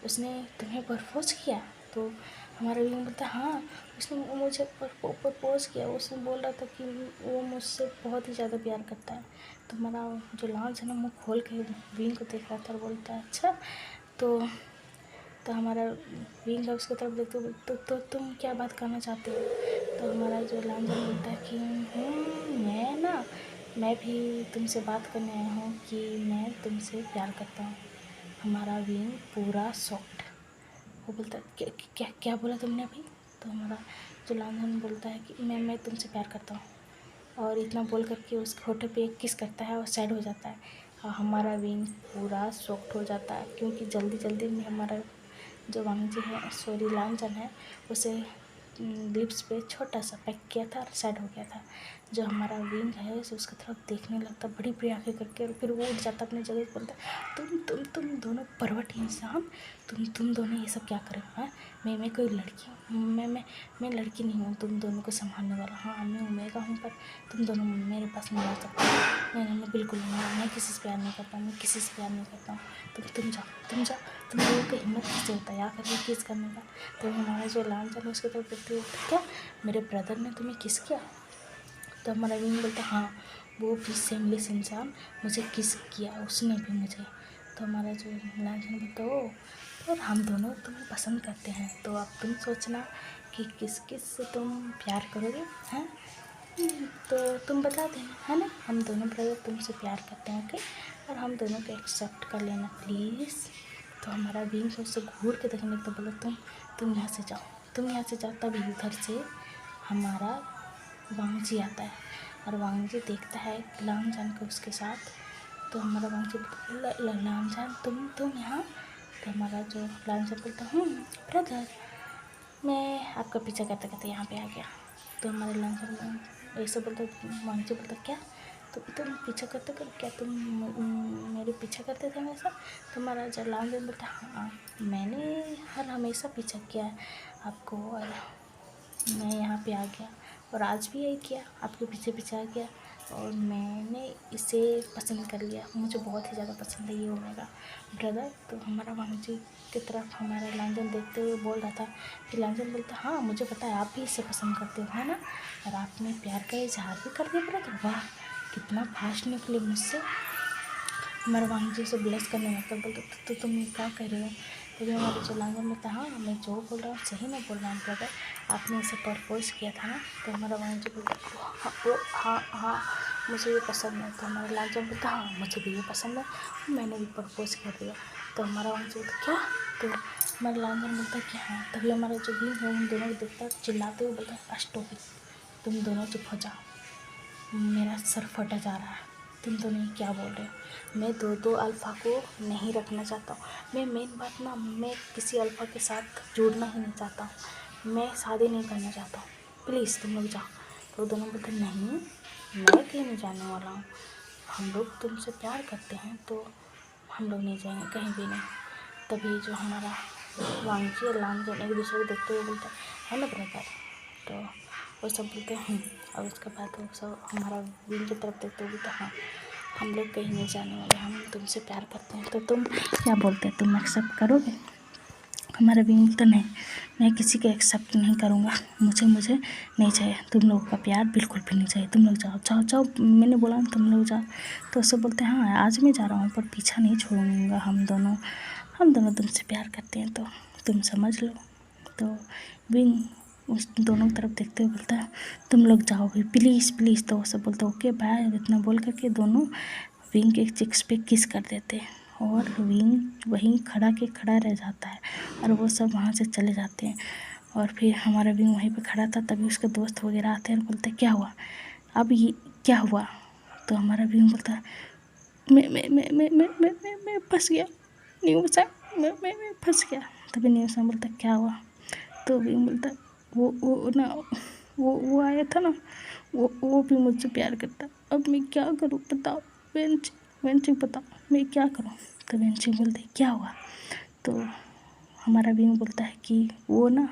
उसने तुम्हें प्रपोज किया? तो हमारा विंग बोलता हाँ, उसने मुझे प्रपोज किया। उसने बोल रहा था कि वो मुझसे बहुत ही ज़्यादा प्यार करता है। तो हमारा जो लांच है ना मुँह खोल के विंग को देख रहा था और बोलता है अच्छा। तो हमारा विंग है उसकी तरफ देखते हुए तो तुम क्या बात करना चाहते हो? तो हमारा जो लांजन बोलता है कि मैं भी तुमसे बात करने आया हूँ कि मैं तुमसे प्यार करता हूँ। हमारा विंग पूरा शॉक्ड, वो बोलता है क्या क्या क्या बोला तुमने अभी? तो हमारा जो लांजन बोलता है कि मैं तुमसे प्यार करता हूँ, और इतना बोल करके उसके होठे पे एक किस करता है और साइड हो जाता है। और हमारा विंग पूरा शॉक्ड हो जाता है, क्योंकि जल्दी जल्दी में हमारा जो वांगजी है, सॉरी लांजन है, उसे लिप्स पे छोटा सा पैक किया था और साइड हो गया था। जो हमारा विंग है उसे उसकी तरफ देखने लगता बड़ी बड़ी आंखें करके, और फिर वो उठ जाता अपनी जगह, बोलता तुम दोनों परवट इंसान, तुम दोनों ये सब क्या कर रहे हो? हाँ, मैं कोई लड़की हूँ? मैं लड़की नहीं हूँ तुम दोनों को संभालने वाला। हाँ, मैं ओमेगा हूँ, पर तुम दोनों मेरे पास नहीं आ सकते। मैं बिल्कुल नहीं, मैं किसी से प्यार नहीं करता हूँ, मैं किसी से प्यार नहीं करता हूँ। तुम जाओ, तुम लोगों की हिम्मत कैसे होता है यहाँ करके किस करने का? तो हमारा जो लांजन उसकी तरफ देखते हुए, क्या मेरे ब्रदर ने तुम्हें किस किया? तो हमारा विंग बोलता हाँ, वो भी सेमलेस इंसान मुझे किस किया, उसने भी मुझे। तो हमारा जो लांजन बोलता ओ, और हम दोनों तुम्हें पसंद करते हैं, तो अब तुम सोचना कि किस किस से तुम प्यार करोगे। हैं? तो तुम बता देना, है ना? हम दोनों ब्रदर तुमसे प्यार करते हैं, ओके? और हम दोनों को एक्सेप्ट कर लेना प्लीज़। तो हमारा विंग उससे घूर के देखने तो बोला तुम यहाँ से जाओ, तुम यहाँ से जाओ। तभी उधर से हमारा वांगजी आता है, और वांगजी देखता है लांगजान को उसके साथ। तो हमारा वांगजी बोलता लांगजान तुम यहाँ? तो हमारा जो लांगजान बोलता ब्रदर, मैं आपका पीछा करते करते यहाँ पे आ गया। तो हमारे लांगजान ऐसे बोलता, वांगजी बोलता क्या तुम पीछा करते कर, क्या तुम मेरे पीछा करते थे हमेशा? तो हमारा जो लांगजान बोलता हाँ, मैंने हमेशा पीछा किया है आपको, और मैं यहाँ पे आ गया, और आज भी यही किया, आपके पीछे पीछे आ गया, और मैंने इसे पसंद कर लिया। मुझे बहुत ही ज़्यादा पसंद है ये ओमेगा ब्रदर। तो हमारा वांगजी की तरफ हमारा लांजन देखते हुए बोल रहा था कि लांजन बोलता हाँ, मुझे पता है आप भी इसे पसंद करते हो, है ना? और आपने प्यार का इजहार भी कर दिया ब्रदर, वाह कितना फास्ट निकले मुझसे। हमारा वांगजी से ब्लश करने लगता, बोलते तो तुम ये क्या कह रहे हो? तभी हमारे जो लांजन बोलता हाँ, मैं जो बोल रहा हूँ सही नहीं बोल रहा हूँ ब्रदर, आपने इसे प्रपोज किया था ना? तो हमारा वांगजी बोलता हाँ मुझे ये पसंद है। तो हमारा लांजन बोलता हाँ, मुझे भी ये पसंद है, मैंने भी प्रपोज कर दिया। तो हमारा वांगजी बोलता क्या? तो हमारा लांजन बोलता कि हाँ। तभी हमारा जो भी है उन दोनों को देखता चिल्लाते हुए बोलता स्टॉप इट, तुम दोनों चुप हो जाओ, मेरा सर फटा जा रहा है, तुम दोनों ये क्या बोल रहे हो? मैं दो अल्फ़ा को नहीं रखना चाहता हूँ। मैं मेन बात ना, मैं किसी अल्फ़ा के साथ जुड़ना ही नहीं चाहता हूँ, मैं शादी नहीं करना चाहता हूँ, प्लीज़ तुम लोग जाओ। तो दोनों बोलते नहीं, मैं कहीं नहीं जाने वाला हूँ, हम लोग तुमसे प्यार करते हैं, तो हम लोग नहीं जाएंगे कहीं भी नहीं। तभी जो हमारा वांगजी और लांजन एक दूसरे को देखते हुए बोलते है ना ब्रदर? तो वो सब बोलते हैं और उसके बाद वो सब हमारा विंग की तरफ देखते हुए बोलते हाँ, हम लोग कहीं नहीं जाने वाले, हम तुमसे प्यार करते हैं, तो तुम क्या बोलते हैं, तुम एक्सेप्ट करोगे? हमारा विंग तो नहीं, मैं किसी को एक्सेप्ट नहीं करूँगा, मुझे नहीं चाहिए, तुम लोगों का प्यार बिल्कुल भी नहीं चाहिए, तुम लोग जाओ जाओ जाओ, मैंने बोला ना तुम लोग जाओ। तो सब बोलते हैं हाँ, आज मैं जा रहा हूँ पर पीछा नहीं छोड़ूंगा, हम दोनों तुमसे प्यार करते हैं, तो तुम समझ लो। तो विंग उस दोनों तरफ देखते हुए बोलता है तुम लोग जाओ भी प्लीज़। तो वो सब बोलता ओके बाय, इतना बोल करके दोनों विंग के चिक्स पे किस कर देते हैं, और विंग वहीं खड़ा रह जाता है, और वो सब वहाँ से चले जाते हैं। और फिर हमारा विंग वहीं पे खड़ा था, तभी उसके दोस्त वगैरह आते हैं और बोलते क्या हुआ, अब ये क्या हुआ? तो हमारा विंग बोलता है मैं फंस गया न्यूज़ है, मैं फंस गया। तभी न्यूज़ में बोलता क्या हुआ? तो विंग बोलता वो ना, वो आया था ना, वो भी मुझसे प्यार करता, अब मैं क्या करूँ बताओ वेंची बताओ मैं क्या करूँ? तो वेंची बोलते क्या हुआ? तो हमारा विंग बोलता है कि वो ना